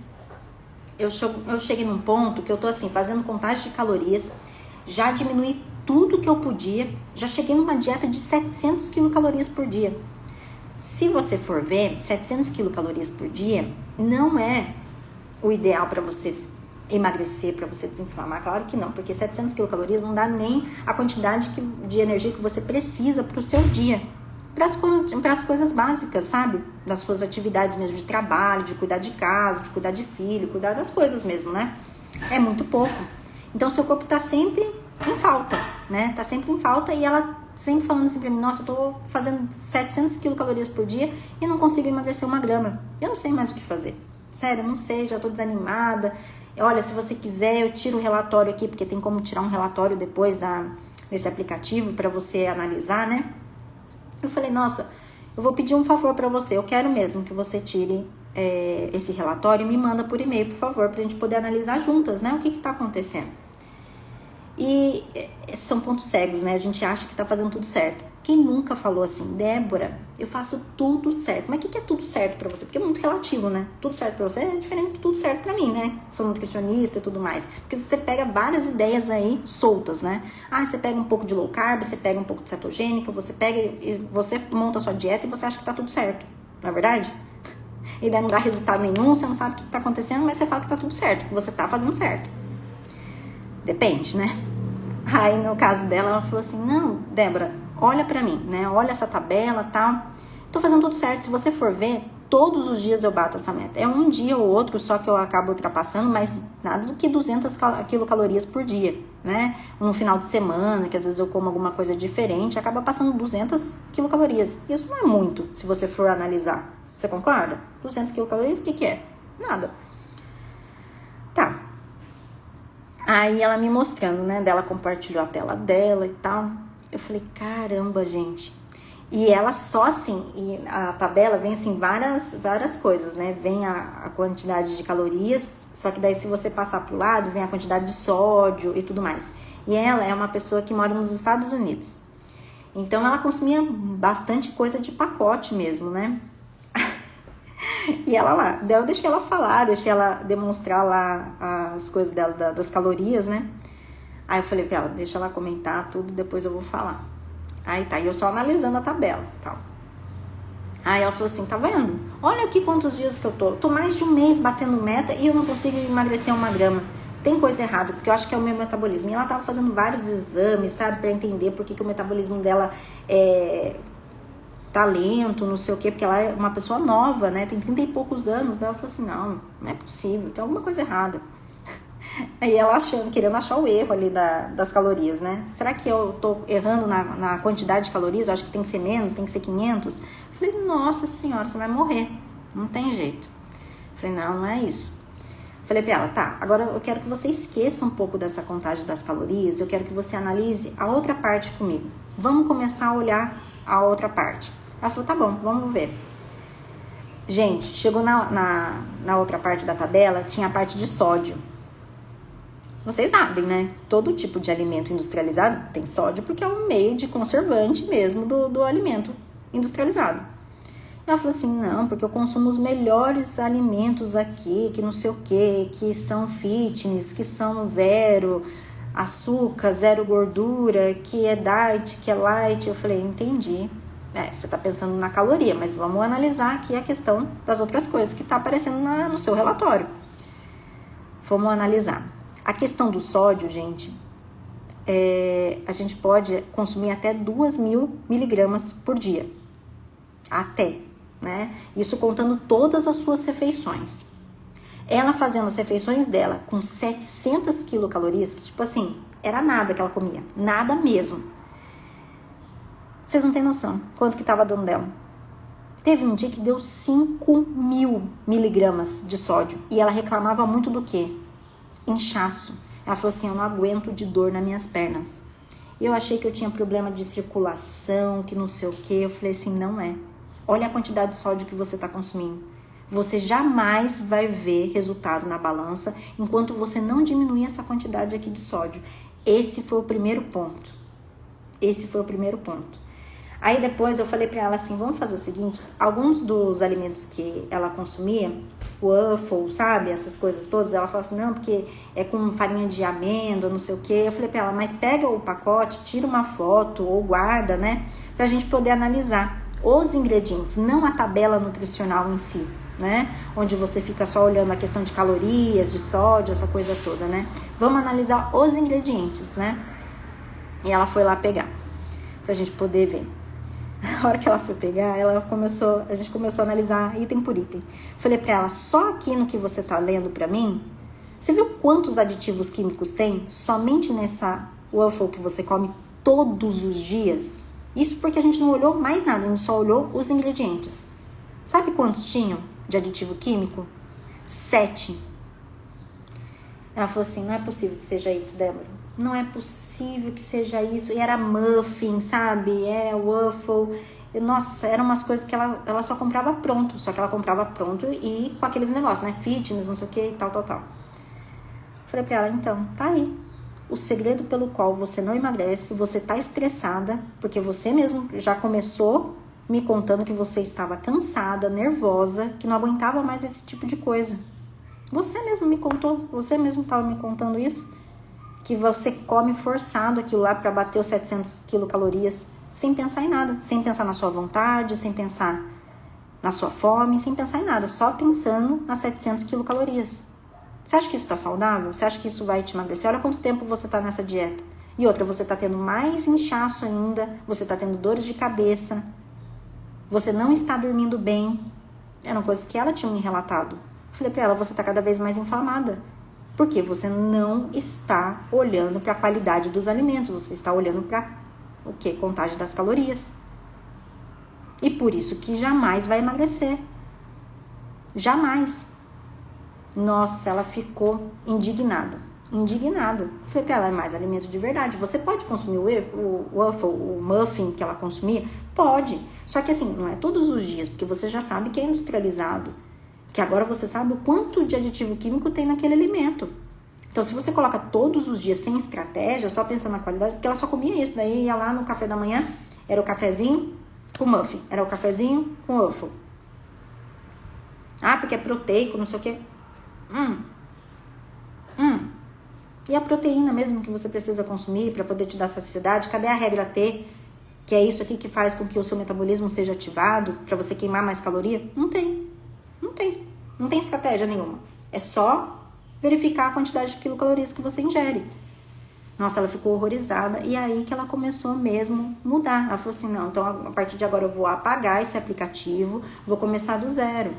Eu cheguei num ponto que eu tô assim, fazendo contagem de calorias, já diminuí tudo que eu podia, já cheguei numa dieta de 700 quilocalorias por dia. Se você for ver, 700 quilocalorias por dia não é o ideal para você emagrecer, para você desinflamar, claro que não, porque 700 quilocalorias não dá nem a quantidade de energia que você precisa para o seu dia. para as coisas básicas, sabe? Das suas atividades mesmo de trabalho, de cuidar de casa, de cuidar de filho, cuidar das coisas mesmo, né? É muito pouco. Então, seu corpo tá sempre em falta, né? Tá sempre em falta e ela sempre falando assim pra mim, nossa, eu tô fazendo 700 quilocalorias por dia e não consigo emagrecer 1 grama. Eu não sei mais o que fazer. Sério, eu não sei, já tô desanimada. Olha, se você quiser, eu tiro o relatório aqui, porque tem como tirar um relatório depois desse aplicativo pra você analisar, né? Eu falei, nossa, eu vou pedir um favor pra você. Eu quero mesmo que você tire esse relatório e me manda por e-mail, por favor, pra gente poder analisar juntas, né? O que tá acontecendo. E são pontos cegos, né? A gente acha que tá fazendo tudo certo. Quem nunca falou assim, Débora, eu faço tudo certo. Mas o que é tudo certo pra você? Porque é muito relativo, né? Tudo certo pra você é diferente de tudo certo pra mim, né? Sou nutricionista e tudo mais. Porque você pega várias ideias aí soltas, né? Ah, você pega um pouco de low carb, você pega um pouco de cetogênica, você pega e você monta a sua dieta e você acha que tá tudo certo. Não é verdade? E daí não dá resultado nenhum, você não sabe o que tá acontecendo, mas você fala que tá tudo certo, que você tá fazendo certo. Depende, né? Aí, no caso dela, ela falou assim, não, Débora, olha pra mim, né? Olha essa tabela e tal. Tô fazendo tudo certo. Se você for ver, todos os dias eu bato essa meta. É um dia ou outro só que eu acabo ultrapassando, mas nada do que 200 quilocalorias por dia, né? No final de semana, que às vezes eu como alguma coisa diferente, acaba passando 200 quilocalorias. Isso não é muito, se você for analisar. Você concorda? 200 quilocalorias, o que é? Nada. Tá. Aí ela me mostrando, né? Dela compartilhou a tela dela e tal. Eu falei, caramba, gente. E ela só assim, e a tabela vem assim várias coisas, né? Vem a quantidade de calorias, só que daí se você passar pro lado, vem a quantidade de sódio e tudo mais. E ela é uma pessoa que mora nos Estados Unidos. Então ela consumia bastante coisa de pacote mesmo, né? E ela lá, daí eu deixei ela falar, deixei ela demonstrar lá as coisas dela, das calorias, né? Aí eu falei pra ela, deixa ela comentar tudo, depois eu vou falar. Aí tá, e eu só analisando a tabela, tal. Aí ela falou assim, tá vendo? Olha aqui quantos dias que eu tô mais de um mês batendo meta e eu não consigo emagrecer 1 grama. Tem coisa errada, porque eu acho que é o meu metabolismo. E ela tava fazendo vários exames, sabe, pra entender por que o metabolismo dela tá lento, não sei o quê, porque ela é uma pessoa nova, né, tem 30 e poucos anos, né, ela falou assim, não é possível, tem alguma coisa errada. Aí ela querendo achar o erro ali das calorias, né, será que eu tô errando na quantidade de calorias, eu acho que tem que ser menos, tem que ser 500, eu falei, nossa senhora, você vai morrer, não tem jeito. Eu falei, não é isso. Falei pra ela, tá, agora eu quero que você esqueça um pouco dessa contagem das calorias, eu quero que você analise a outra parte comigo, vamos começar a olhar a outra parte. Ela falou, tá bom, vamos ver. Gente, chegou na outra parte da tabela, tinha a parte de sódio. Vocês sabem, né? Todo tipo de alimento industrializado tem sódio porque é um meio de conservante mesmo do alimento industrializado. Ela falou assim, não, porque eu consumo os melhores alimentos aqui, que não sei o quê, que são fitness, que são zero açúcar, zero gordura, que é diet, que é light. Eu falei, entendi. Você tá pensando na caloria, mas vamos analisar aqui a questão das outras coisas que tá aparecendo no seu relatório. Vamos analisar. A questão do sódio, gente, a gente pode consumir até 2.000 miligramas por dia. Até, né? Isso contando todas as suas refeições. Ela fazendo as refeições dela com 700 quilocalorias, que tipo assim, era nada que ela comia. Nada mesmo. Vocês não têm noção quanto que tava dando dela. Teve um dia que deu 5.000 miligramas de sódio. E ela reclamava muito do quê? Inchaço. Ela falou assim, eu não aguento de dor nas minhas pernas. Eu achei que eu tinha problema de circulação, que não sei o quê. Eu falei assim, não é. Olha a quantidade de sódio que você está consumindo. Você jamais vai ver resultado na balança enquanto você não diminuir essa quantidade aqui de sódio. Esse foi o primeiro ponto. Aí depois eu falei pra ela assim, vamos fazer o seguinte, alguns dos alimentos que ela consumia, waffle, sabe, essas coisas todas, ela falou assim, não, porque é com farinha de amêndoa, não sei o quê. Eu falei pra ela, mas pega o pacote, tira uma foto ou guarda, né, pra gente poder analisar os ingredientes, não a tabela nutricional em si, né, onde você fica só olhando a questão de calorias, de sódio, essa coisa toda, né. Vamos analisar os ingredientes, né. E ela foi lá pegar, pra gente poder ver. Na hora que ela foi pegar, a gente começou a analisar item por item. Falei pra ela, só aqui no que você tá lendo pra mim, você viu quantos aditivos químicos tem somente nessa waffle que você come todos os dias? Isso porque a gente não olhou mais nada, a gente só olhou os ingredientes. Sabe quantos tinham de aditivo químico? 7. Ela falou assim, não é possível que seja isso, Débora. Não é possível que seja isso. E era muffin, sabe? Waffle. Nossa, eram umas coisas que ela só comprava pronto. Só que ela comprava pronto e com aqueles negócios, né? Fitness, não sei o que e tal. Falei pra ela, então, tá aí. O segredo pelo qual você não emagrece, você tá estressada, porque você mesmo já começou me contando que você estava cansada, nervosa, que não aguentava mais esse tipo de coisa. Você mesmo me contou, você mesmo estava me contando isso, que você come forçado aquilo lá para bater os 700 quilocalorias, sem pensar em nada, sem pensar na sua vontade, sem pensar na sua fome, sem pensar em nada, só pensando nas 700 quilocalorias. Você acha que isso está saudável? Você acha que isso vai te emagrecer? Olha quanto tempo você está nessa dieta. E outra, você está tendo mais inchaço ainda, você está tendo dores de cabeça, você não está dormindo bem. Eram coisas que ela tinha me relatado. Falei pra ela, você está cada vez mais inflamada. Porque você não está olhando para a qualidade dos alimentos, você está olhando para o quê? Contagem das calorias. E por isso que jamais vai emagrecer. Jamais. Nossa, ela ficou indignada. Falei pra ela, é mais alimento de verdade. Você pode consumir o waffle, o muffin que ela consumia? Pode. Só que assim, não é todos os dias, porque você já sabe que é industrializado. Que agora você sabe o quanto de aditivo químico tem naquele alimento. Então, se você coloca todos os dias sem estratégia, só pensando na qualidade, porque ela só comia isso, daí ia lá no café da manhã, era o cafezinho com muffin, era o cafezinho com waffle. Ah, porque é proteico, não sei o quê. E a proteína mesmo que você precisa consumir para poder te dar saciedade? Cadê a regra T? Que é isso aqui que faz com que o seu metabolismo seja ativado para você queimar mais caloria? Não tem estratégia nenhuma. É só verificar a quantidade de quilocalorias que você ingere. Nossa, ela ficou horrorizada. E aí que ela começou mesmo a mudar. Ela falou assim, não, então a partir de agora eu vou apagar esse aplicativo, vou começar do zero.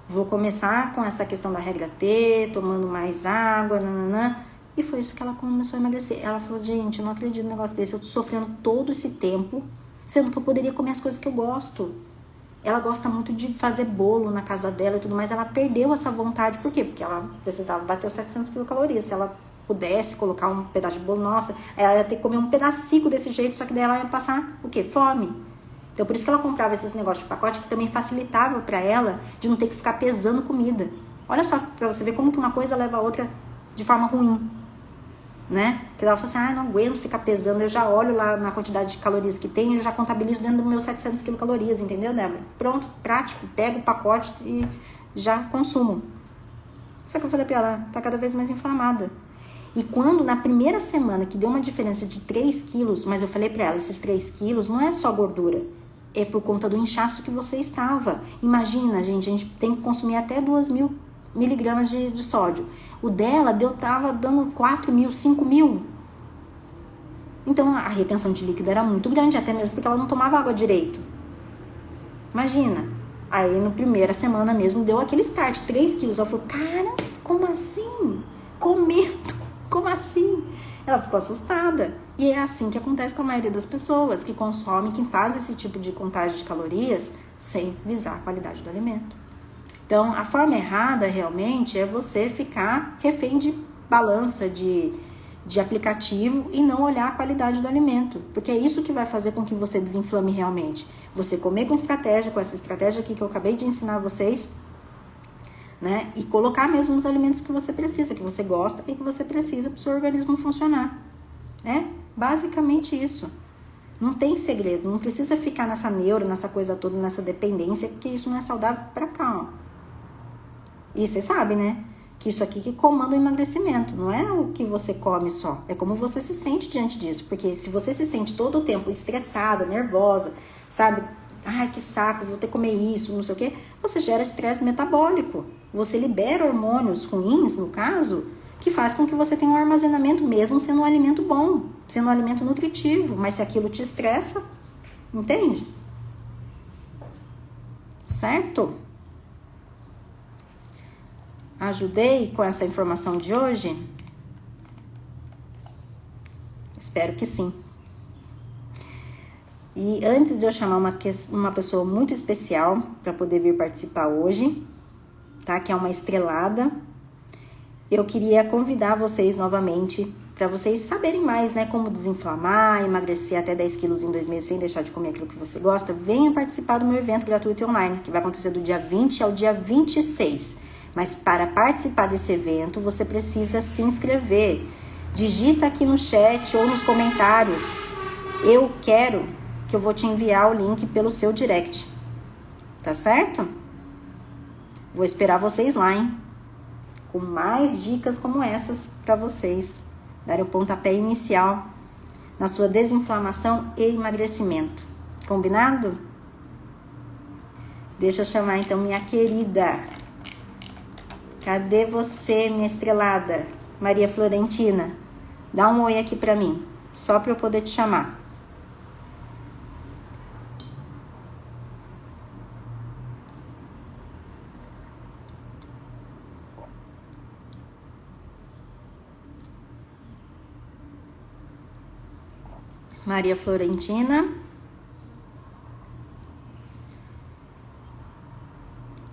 Vou começar com essa questão da regra T, tomando mais água, nananã. E foi isso que ela começou a emagrecer. Ela falou, gente, eu não acredito no negócio desse. Eu tô sofrendo todo esse tempo, sendo que eu poderia comer as coisas que eu gosto. Ela gosta muito de fazer bolo na casa dela e tudo mais. Ela perdeu essa vontade. Por quê? Porque ela precisava bater os 700 quilocalorias. Se ela pudesse colocar um pedaço de bolo, nossa, ela ia ter que comer um pedacinho desse jeito, só que daí ela ia passar o quê? Fome. Então, por isso que ela comprava esses negócios de pacote, que também facilitava pra ela de não ter que ficar pesando comida. Olha só, pra você ver como que uma coisa leva a outra de forma ruim, né? Porque ela falou assim, não aguento ficar pesando, eu já olho lá na quantidade de calorias que tem, eu já contabilizo dentro dos meus 700 quilocalorias, entendeu, Débora? Pronto, prático, pego o pacote e já consumo. Só que eu falei pra ela, tá cada vez mais inflamada. E quando, na primeira semana, que deu uma diferença de 3 quilos, mas eu falei pra ela, esses 3 quilos não é só gordura, é por conta do inchaço que você estava. Imagina, gente, a gente tem que consumir até 2.000 miligramas de sódio. O dela tava dando 4.000, 5.000. Então, a retenção de líquido era muito grande, até mesmo porque ela não tomava água direito. Imagina. Aí, na primeira semana mesmo, deu aquele start, 3 quilos. Ela falou, cara, como assim? Comendo? Como assim? Ela ficou assustada. E é assim que acontece com a maioria das pessoas que consomem, que fazem esse tipo de contagem de calorias sem visar a qualidade do alimento. Então, a forma errada realmente é você ficar refém de balança, de aplicativo e não olhar a qualidade do alimento. Porque é isso que vai fazer com que você desinflame realmente. Você comer com estratégia, com essa estratégia aqui que eu acabei de ensinar a vocês, né? E colocar mesmo os alimentos que você precisa, que você gosta e que você precisa para o seu organismo funcionar. É basicamente isso. Não tem segredo, não precisa ficar nessa neura, nessa coisa toda, nessa dependência, porque isso não é saudável para cá, ó. E você sabe, né? Que isso aqui que comanda o emagrecimento. Não é o que você come só. É como você se sente diante disso. Porque se você se sente todo o tempo estressada, nervosa, sabe? Ai, que saco, vou ter que comer isso, não sei o quê. Você gera estresse metabólico. Você libera hormônios ruins, no caso, que faz com que você tenha um armazenamento, mesmo sendo um alimento bom, sendo um alimento nutritivo. Mas se aquilo te estressa, entende? certo? Ajudei com essa informação de hoje? Espero que sim. E antes de eu chamar uma pessoa muito especial para poder vir participar hoje, tá? Que é uma estrelada, eu queria convidar vocês novamente para vocês saberem mais, né? Como desinflamar, emagrecer até 10 quilos em 2 meses sem deixar de comer aquilo que você gosta. Venha participar do meu evento gratuito online, que vai acontecer do dia 20 ao dia 26. Mas para participar desse evento, você precisa se inscrever. Digita aqui no chat ou nos comentários. Eu quero, que eu vou te enviar o link pelo seu direct. Tá certo? Vou esperar vocês lá, hein? Com mais dicas como essas para vocês darem o pontapé inicial na sua desinflamação e emagrecimento. Combinado? Deixa eu chamar então minha querida. Cadê você, minha estrelada? Maria Florentina. Dá um oi aqui para mim, só para eu poder te chamar. Maria Florentina.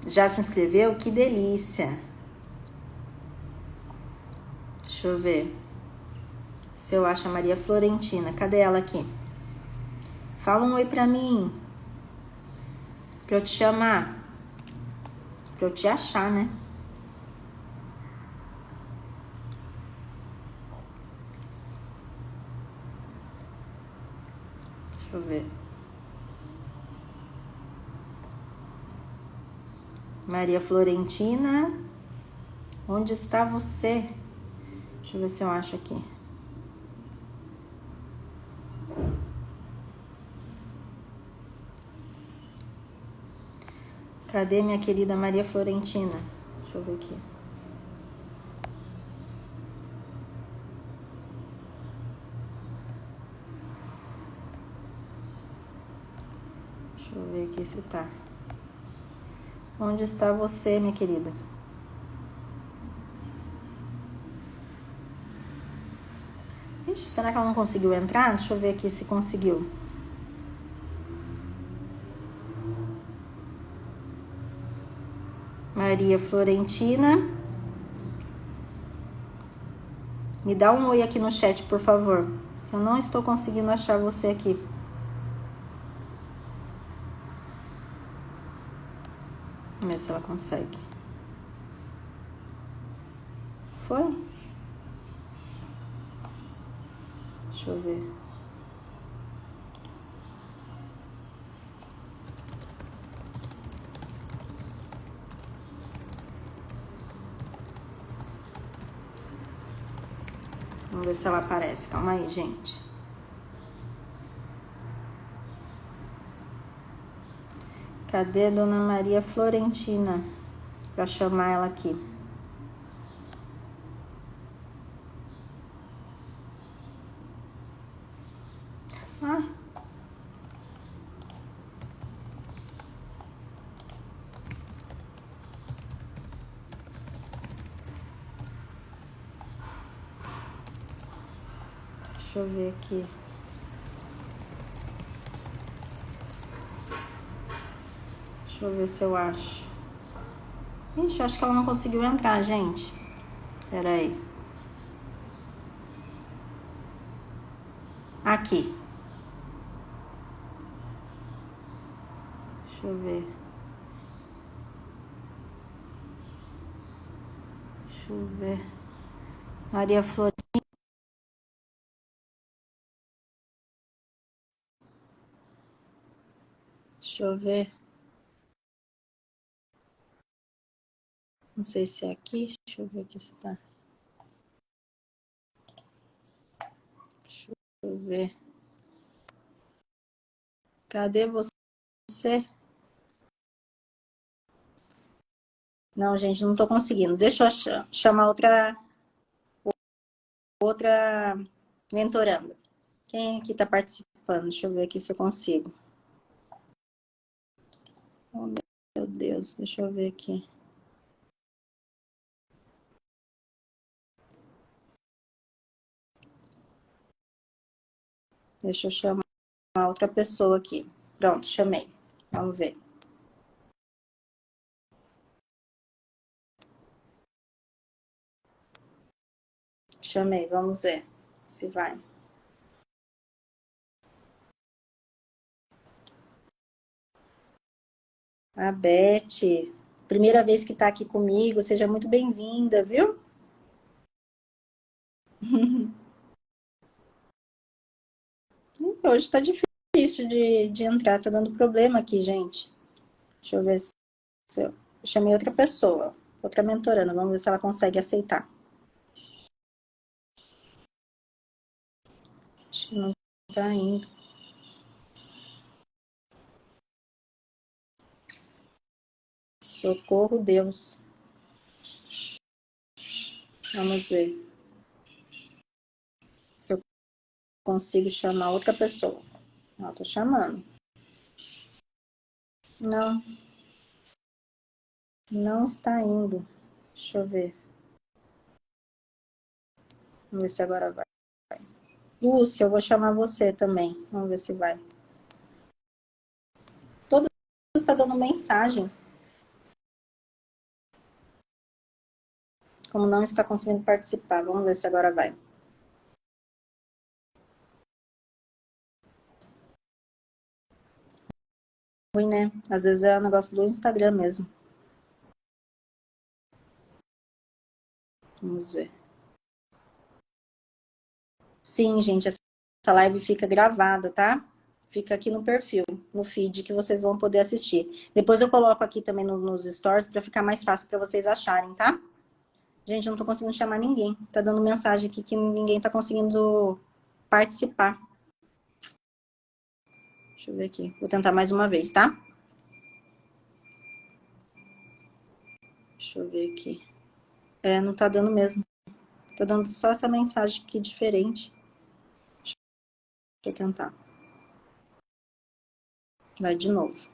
Já se inscreveu? Que delícia. Deixa eu ver se eu acho a Maria Florentina. Cadê ela aqui? Fala um oi pra mim. Pra eu te chamar. Pra eu te achar, né? Deixa eu ver. Maria Florentina. Onde está você? Deixa eu ver se eu acho aqui. Cadê minha querida Maria Florentina? Deixa eu ver aqui. Deixa eu ver aqui se tá. Onde está você, minha querida? Ixi, será que ela não conseguiu entrar? Deixa eu ver aqui se conseguiu. Maria Florentina. Me dá um oi aqui no chat, por favor. Eu não estou conseguindo achar você aqui. Vamos ver se ela consegue. Foi? Deixa eu ver. Vamos ver se ela aparece. Calma aí, gente. Cadê a Dona Maria Florentina? Pra chamar ela aqui. Ah. Deixa eu ver aqui. Deixa eu ver se eu acho. Ixi, acho que ela não conseguiu entrar, gente. Pera aí. Aqui. Deixa eu ver. Deixa eu ver. Maria Flor. Deixa eu ver. Não sei se é aqui. Deixa eu ver aqui se tá. Deixa eu ver. Cadê você? Não, gente, não tô conseguindo. Deixa eu chamar outra mentoranda. Quem aqui tá participando? Deixa eu ver aqui se eu consigo. Oh, Deus, deixa eu ver aqui. Deixa eu chamar outra pessoa aqui. Pronto, chamei. Vamos ver. Chamei, vamos ver se vai. A Beth, primeira vez que tá aqui comigo, seja muito bem-vinda, viu? Hoje tá difícil de entrar, tá dando problema aqui, gente. Deixa eu ver se eu chamei outra pessoa, outra mentoranda, vamos ver se ela consegue aceitar. Acho que não tá indo. Socorro, Deus. Vamos ver se eu consigo chamar outra pessoa. Não, tô chamando. Não. Não está indo. Deixa eu ver. Vamos ver se agora vai. Lúcia, eu vou chamar você também. Vamos ver se vai. Todo mundo está dando mensagem. Como não está conseguindo participar. Vamos ver se agora vai. Ruim, né? Às vezes é um negócio do Instagram mesmo. Vamos ver. Sim, gente, essa live fica gravada, tá? Fica aqui no perfil, no feed, que vocês vão poder assistir. Depois eu coloco aqui também nos stories para ficar mais fácil para vocês acharem, tá? Gente, eu não tô conseguindo chamar ninguém. Tá dando mensagem aqui que ninguém tá conseguindo participar. Deixa eu ver aqui. Vou tentar mais uma vez, tá? Deixa eu ver aqui. É, não tá dando mesmo. Tá dando só essa mensagem aqui diferente. Deixa eu tentar. Vai de novo.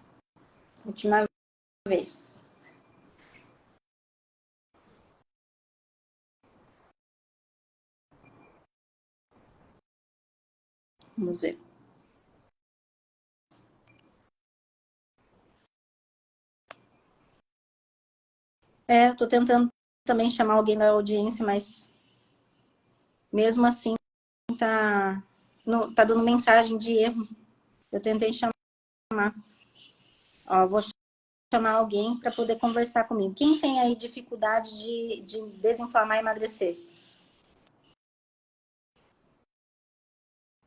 Última vez. Vamos ver. É, eu tô tentando também chamar alguém da audiência, mas mesmo assim tá, não, tá dando mensagem de erro. Eu tentei chamar. Ó, vou chamar alguém para poder conversar comigo. Quem tem aí dificuldade de desinflamar e emagrecer?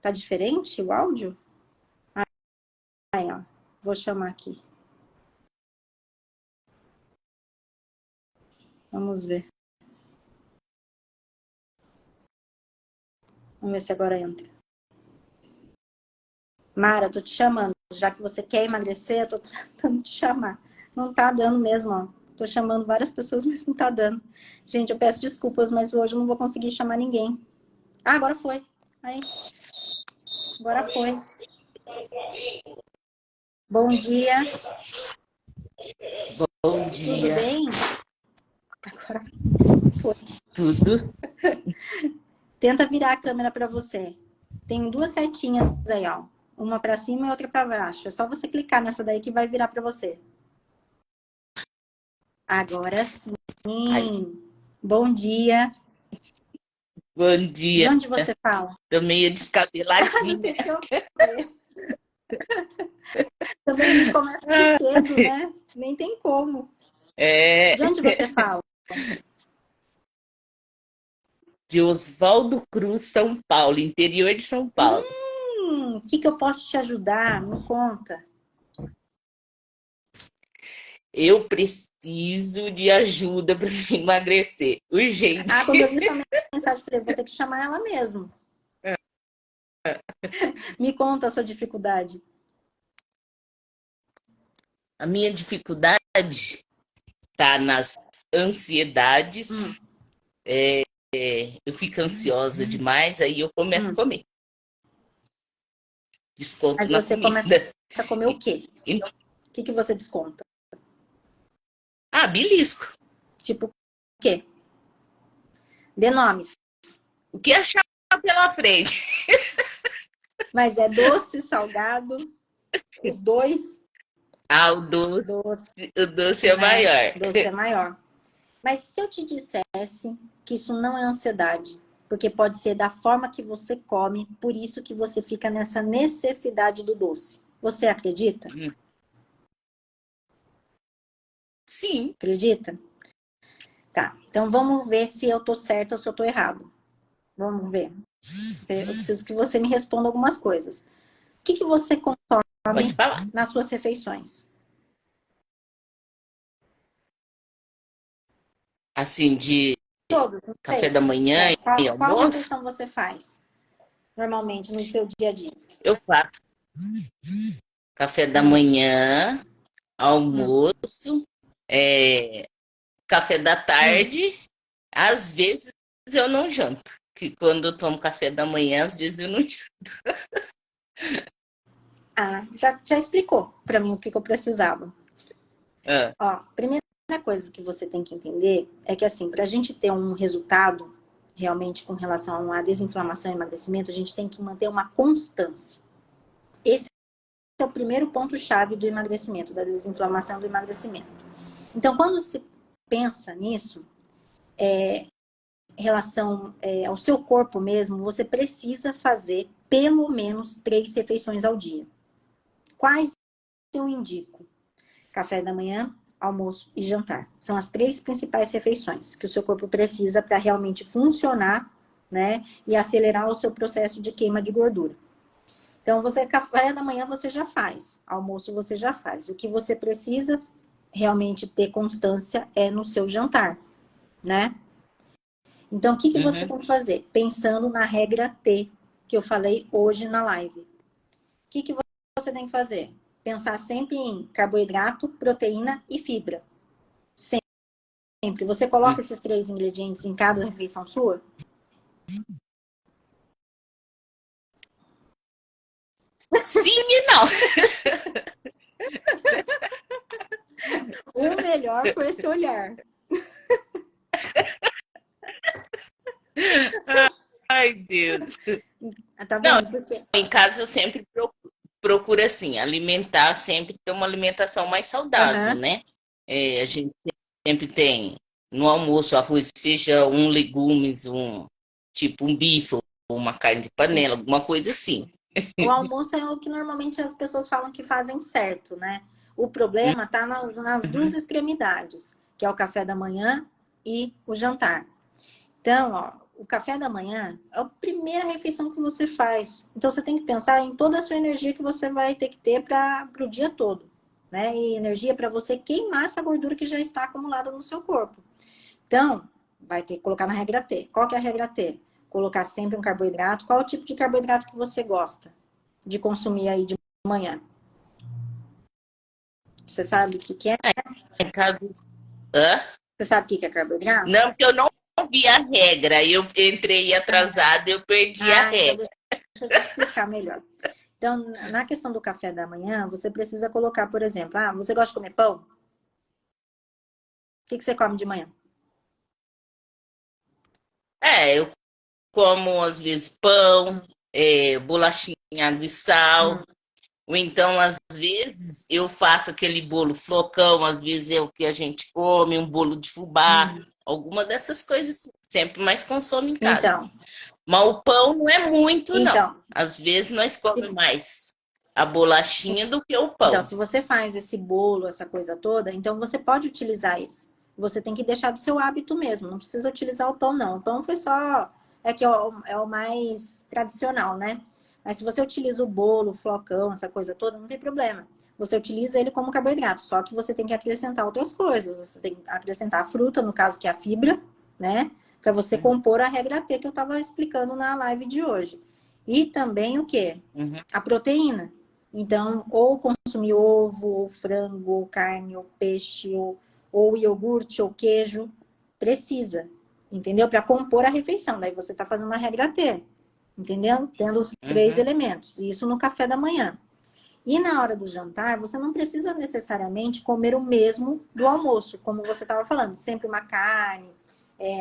Tá diferente o áudio? Aí, ó. Vou chamar aqui. Vamos ver. Vamos ver se agora entra. Mara, tô te chamando. Já que você quer emagrecer, eu tô tentando te chamar. Não tá dando mesmo, ó. Tô chamando várias pessoas, mas não tá dando. Gente, eu peço desculpas, mas hoje eu não vou conseguir chamar ninguém. Ah, agora foi. Aí. Agora foi. Bom dia. Bom Tudo dia. bem? Agora foi. Tudo? Tenta virar a câmera para você. Tem duas setinhas aí, ó. Uma para cima e outra para baixo. É só você clicar nessa daí que vai virar para você. Agora sim. Ai, Bom dia. bom De dia. onde você fala? Tô meio Não descabeladinha. tem que eu ver. Também a gente começa cedo, né? Nem tem como. É De onde você fala? de Oswaldo Cruz, São Paulo, interior de São Paulo. O que eu posso te ajudar? Me conta. Eu preciso de ajuda para emagrecer. Urgente. Ah, quando eu vi sua mensagem, falei, vou ter que chamar ela mesmo. Me conta a sua dificuldade. A minha dificuldade tá nas ansiedades. Eu fico ansiosa demais, aí eu começo a comer. Desconto Mas na você comida. começa a comer o quê? E não, O que você desconta? Ah, belisco. Tipo o quê? Dê nomes. O que achar pela frente? Mas é doce, salgado, os dois. Ah, Doce, o doce é né? maior. Doce é maior. Mas se eu te dissesse que isso não é ansiedade, porque pode ser da forma que você come, por isso que você fica nessa necessidade do doce. Você acredita? Sim. Acredita? Tá. Então vamos ver se eu tô certa ou se eu tô errado. Vamos ver. Eu preciso que você me responda algumas coisas. O que você Pode consome falar. nas suas refeições? Assim, de Todas, não café sei. da manhã e Qual almoço, refeição você faz normalmente no seu dia a dia? eu faço café da Hum, manhã, hum, almoço, é, café da hum. tarde. Às vezes eu não janto. Que quando eu tomo café da manhã, às vezes eu não janto. Ah, já explicou para mim o que eu precisava. Ah, Ó, primeira coisa que você tem que entender é que, assim, para a gente ter um resultado realmente com relação à desinflamação e emagrecimento, a gente tem que manter uma constância. Esse é o primeiro ponto-chave do emagrecimento, da desinflamação e do emagrecimento. Então, quando se pensa nisso, em relação ao seu corpo mesmo, você precisa fazer pelo menos 3 refeições ao dia. Quais eu indico? Café da manhã, almoço e jantar. São as 3 principais refeições que o seu corpo precisa para realmente funcionar, né? E acelerar o seu processo de queima de gordura. Então, café da manhã você já faz, almoço você já faz. O que você precisa realmente ter constância é no seu jantar, né? Então, o que você uhum. tem que fazer? Pensando na regra T, que eu falei hoje na live. O que você tem que fazer? Pensar sempre em carboidrato, proteína e fibra. Sempre. Você coloca esses 3 ingredientes em cada refeição sua? Sim e não. O melhor foi esse olhar. Ai, Deus. Tá Não, vendo? Porque... em casa eu sempre procuro assim, alimentar, sempre ter uma alimentação mais saudável, Aham. né? A gente sempre tem no almoço arroz, feijão, legumes, tipo um bife ou uma carne de panela, alguma coisa assim. O almoço é o que normalmente as pessoas falam que fazem certo, né? O problema tá nas duas Uhum. extremidades, que é o café da manhã e o jantar. Então, ó, o café da manhã é a primeira refeição que você faz. Então, você tem que pensar em toda a sua energia que você vai ter que ter para o dia todo, né? E energia para você queimar essa gordura que já está acumulada no seu corpo. Então, vai ter que colocar na regra T. Qual que é a regra T? Colocar sempre um carboidrato. Qual é o tipo de carboidrato que você gosta de consumir aí de manhã? Você sabe o que que é? Em casa, hã? Você sabe o que que é carboidrato? Não, porque eu não vi a regra. Eu entrei atrasada, eu perdi a Então regra. deixa eu te explicar melhor. Então, na questão do café da manhã, você precisa colocar, por exemplo, você gosta de comer pão? O que você come de manhã? Eu como às vezes pão, Hum, bolachinha de sal, hum, ou então às vezes eu faço aquele bolo flocão, às vezes é o que a gente come, um bolo de fubá, hum. alguma dessas coisas sempre mais consome em casa. Então, Mas o pão não é muito, não. então, Às vezes nós se, comemos mais a bolachinha do que o pão. se você faz esse bolo, essa coisa toda, então você pode utilizar eles. Você tem que deixar do seu hábito mesmo, não precisa utilizar o pão, não. O pão foi só, que é o mais tradicional, né? Mas se você utiliza o bolo, o flocão, essa coisa toda, não tem problema. Você utiliza ele como carboidrato, só que você tem que acrescentar outras coisas. Você tem que acrescentar a fruta, no caso que é a fibra, né? Para você Uhum, compor a regra T que eu estava explicando na live de hoje. E também o quê? uhum, A proteína. Então, ou consumir ovo, ou frango, ou carne, ou peixe, ou iogurte, ou queijo. Precisa, entendeu? Para compor a refeição. Daí você está fazendo a regra T, entendeu? Tendo os 3 uhum. elementos. Isso no café da manhã. E na hora do jantar, você não precisa necessariamente comer o mesmo do almoço, como você estava falando, sempre uma carne,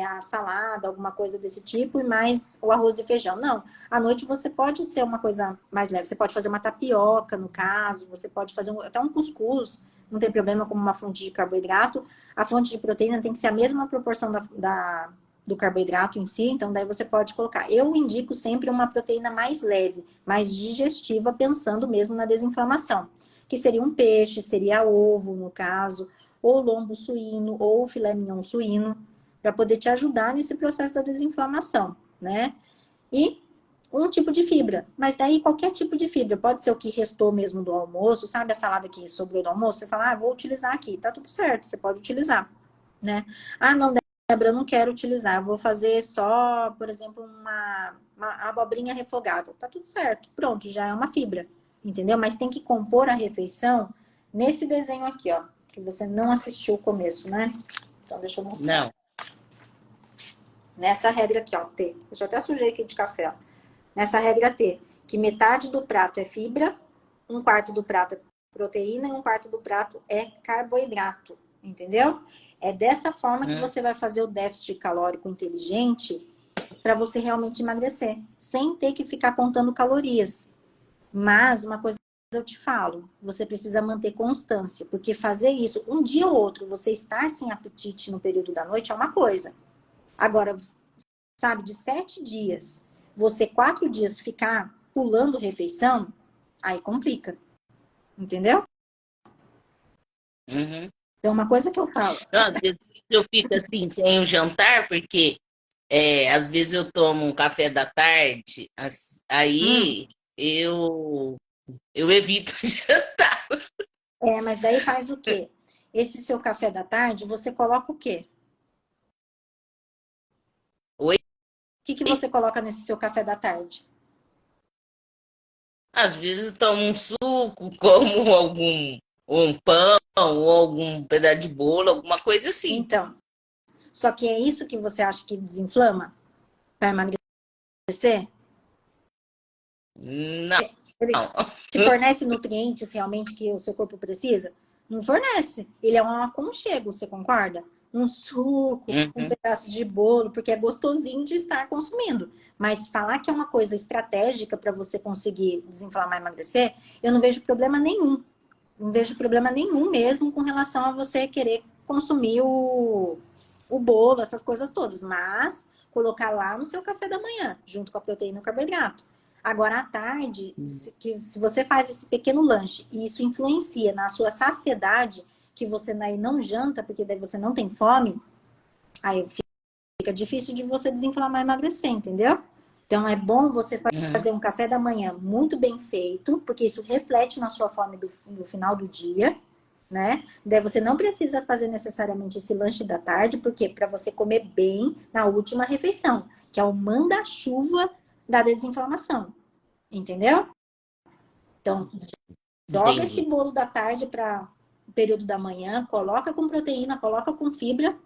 a salada, alguma coisa desse tipo, e mais o arroz e feijão. Não, à noite você pode ser uma coisa mais leve. Você pode fazer uma tapioca, no caso, você pode fazer até um cuscuz, não tem problema, como uma fonte de carboidrato. A fonte de proteína tem que ser a mesma proporção do carboidrato em si, então daí você pode colocar. Eu indico sempre uma proteína mais leve, mais digestiva, pensando mesmo na desinflamação, que seria um peixe, seria ovo, no caso, ou lombo suíno, ou filé mignon suíno, para poder te ajudar nesse processo da desinflamação, né? E um tipo de fibra, mas daí qualquer tipo de fibra, pode ser o que restou mesmo do almoço, sabe a salada que sobrou do almoço, você fala, vou utilizar aqui, tá tudo certo, você pode utilizar, né? Não, Débora, eu não quero utilizar, eu vou fazer só, por exemplo, uma abobrinha refogada, tá tudo certo, pronto, já é uma fibra, entendeu? Mas tem que compor a refeição nesse desenho aqui, ó, que você não assistiu o começo, né? Então deixa eu mostrar. Não. Nessa regra aqui, ó, T. Eu já até sujei aqui de café, ó. Nessa regra T, que metade do prato é fibra, um quarto do prato é proteína e um quarto do prato é carboidrato, entendeu? É dessa forma que você vai fazer o déficit calórico inteligente para você realmente emagrecer, sem ter que ficar contando calorias. Mas uma coisa eu te falo, você precisa manter constância, porque fazer isso um dia ou outro, você estar sem apetite no período da noite é uma coisa. Agora, sabe, de 7 dias, você 4 dias ficar pulando refeição, aí complica. Entendeu? Uhum. Então, uma coisa que eu falo. Não, às vezes eu fico assim, sem o jantar, porque às vezes eu tomo um café da tarde, aí eu evito jantar. Mas daí faz o quê? Esse seu café da tarde, você coloca o quê? Oi? O que você coloca nesse seu café da tarde? Às vezes eu tomo um suco, como ou um pão, ou algum pedaço de bolo, alguma coisa assim. Então, só que é isso que você acha que desinflama para emagrecer? Não. Ele te fornece nutrientes realmente que o seu corpo precisa? Não fornece. Ele é um aconchego, você concorda? Um suco, um Uhum. pedaço de bolo, porque é gostosinho de estar consumindo. Mas falar que é uma coisa estratégica para você conseguir desinflamar e emagrecer, eu não vejo problema nenhum. Não vejo problema nenhum mesmo com relação a você querer consumir o bolo, essas coisas todas. Mas colocar lá no seu café da manhã, junto com a proteína e o carboidrato. Agora, à tarde, se você faz esse pequeno lanche e isso influencia na sua saciedade, que você daí não janta, porque daí você não tem fome, aí fica difícil de você desinflamar e emagrecer, entendeu? Então, é bom você fazer um café da manhã muito bem feito, porque isso reflete na sua fome no final do dia, né? Daí você não precisa fazer necessariamente esse lanche da tarde, porque para você comer bem na última refeição, que é o manda-chuva da desinflamação. Entendeu? Então, joga esse Entendi. bolo da tarde para o período da manhã, coloca com proteína, coloca com fibra,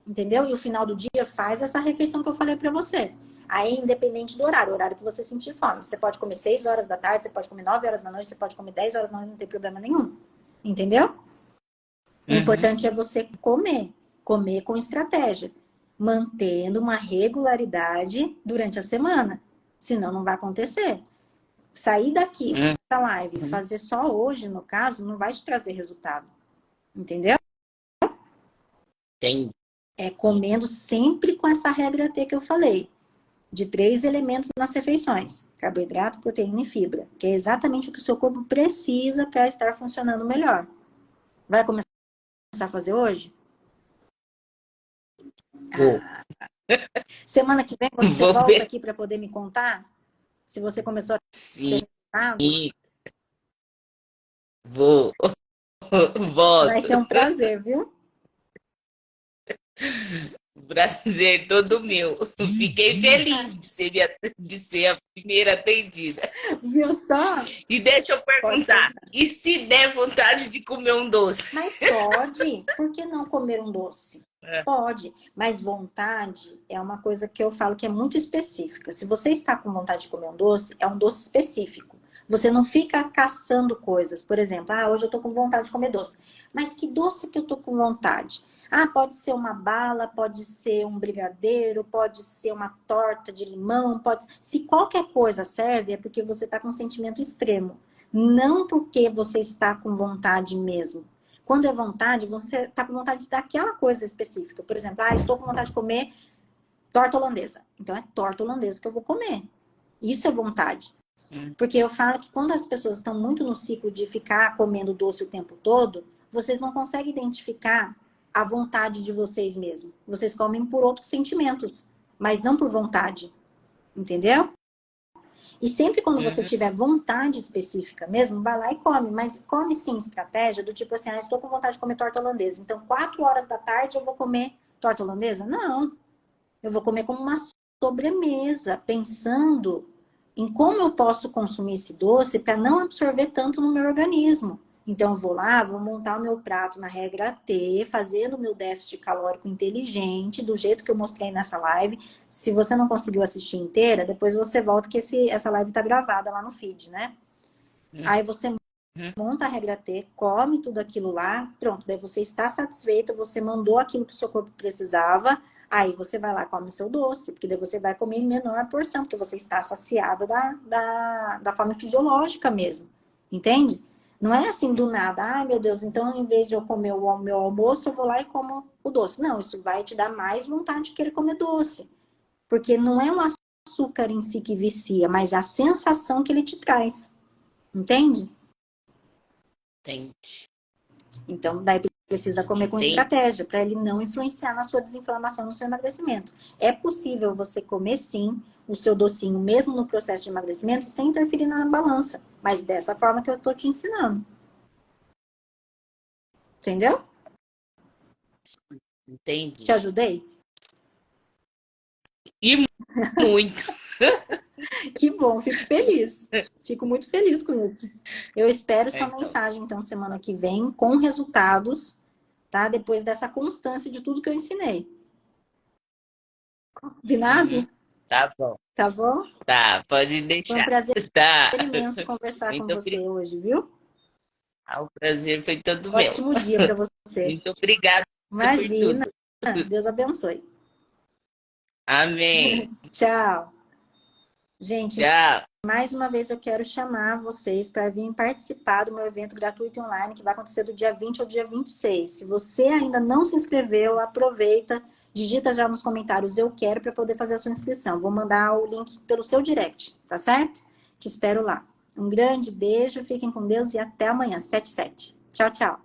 entendeu? E o final do dia faz essa refeição que eu falei para você. Aí, independente do horário, o horário que você sentir fome. Você pode comer 6 horas da tarde, você pode comer 9 horas da noite, você pode comer 10 horas da noite, não tem problema nenhum. Entendeu? O Uhum. importante é você comer com estratégia, mantendo uma regularidade durante a semana. Senão, não vai acontecer. Sair daqui da live e Uhum. fazer só hoje, no caso, não vai te trazer resultado. Entendeu? Entendi. É comendo sempre com essa regra T que eu falei. De 3 elementos nas refeições: carboidrato, proteína e fibra. Que é exatamente o que o seu corpo precisa para estar funcionando melhor. Vai começar a fazer hoje? Vou. Semana que vem você Vou volta ver. aqui para poder me contar se você começou a Sim, ter resultado? vou. Vai Volto. ser um prazer, viu? Prazer todo meu. Fiquei feliz de ser a primeira atendida. Viu só? E deixa eu Pode perguntar, perguntar. e se der vontade de comer um doce? Mas pode. Por que não comer um doce? Pode, mas vontade é uma coisa que eu falo que é muito específica. Se você está com vontade de comer um doce, é um doce específico. Você não fica caçando coisas. Por exemplo, hoje eu tô com vontade de comer doce. Mas que doce que eu tô com vontade? Pode ser uma bala, pode ser um brigadeiro, pode ser uma torta de limão, pode... Se qualquer coisa serve, é porque você tá com um sentimento extremo. Não porque você está com vontade mesmo. Quando é vontade, você está com vontade daquela coisa específica. Por exemplo, estou com vontade de comer torta holandesa. Então é torta holandesa que eu vou comer. Isso é vontade. Porque eu falo que quando as pessoas estão muito no ciclo de ficar comendo doce o tempo todo, vocês não conseguem identificar a vontade de vocês mesmos. Vocês comem por outros sentimentos, mas não por vontade. Entendeu? E sempre quando você tiver vontade específica mesmo, vai lá e come. Mas come sim estratégia do tipo assim, estou com vontade de comer torta holandesa. Então, 4 horas da tarde eu vou comer torta holandesa? Não. Eu vou comer como uma sobremesa, pensando em como eu posso consumir esse doce para não absorver tanto no meu organismo. Então, eu vou lá, vou montar o meu prato na regra T, fazendo o meu déficit calórico inteligente, do jeito que eu mostrei nessa live. Se você não conseguiu assistir inteira, depois você volta que essa live está gravada lá no feed, né? Aí você monta a regra T, come tudo aquilo lá, pronto. Daí você está satisfeita, você mandou aquilo que o seu corpo precisava, aí você vai lá e come o seu doce, porque daí você vai comer em menor porção, porque você está saciada da forma fisiológica mesmo, entende? Não é assim do nada, meu Deus, então em vez de eu comer o meu almoço, eu vou lá e como o doce. Não, isso vai te dar mais vontade de querer comer doce, porque não é o açúcar em si que vicia, mas a sensação que ele te traz, entende? Entendi. Então, daí precisa comer com estratégia, para ele não influenciar na sua desinflamação, no seu emagrecimento. É possível você comer, sim, o seu docinho, mesmo no processo de emagrecimento, sem interferir na balança. Mas dessa forma que eu tô te ensinando. Entendeu? Entendi. Te ajudei? E muito. Que bom, fico feliz. Fico muito feliz com isso. Eu espero sua Então. mensagem, então, semana que vem, com resultados, tá? Depois dessa constância de tudo que eu ensinei. Combinado? Tá bom. Tá bom? Tá, pode deixar. Foi um prazer Tá. imenso conversar com você hoje, viu? O prazer foi todo meu. Ótimo dia para você. Muito obrigada por Imagina. tudo. Deus abençoe. Amém. Tchau. Gente, Tchau. mais uma vez eu quero chamar vocês para vir participar do meu evento gratuito online que vai acontecer do dia 20 ao dia 26. Se você ainda não se inscreveu, aproveita, digita já nos comentários eu quero para poder fazer a sua inscrição. Vou mandar o link pelo seu direct, tá certo? Te espero lá. Um grande beijo, fiquem com Deus e até amanhã, 7/7. Tchau, tchau.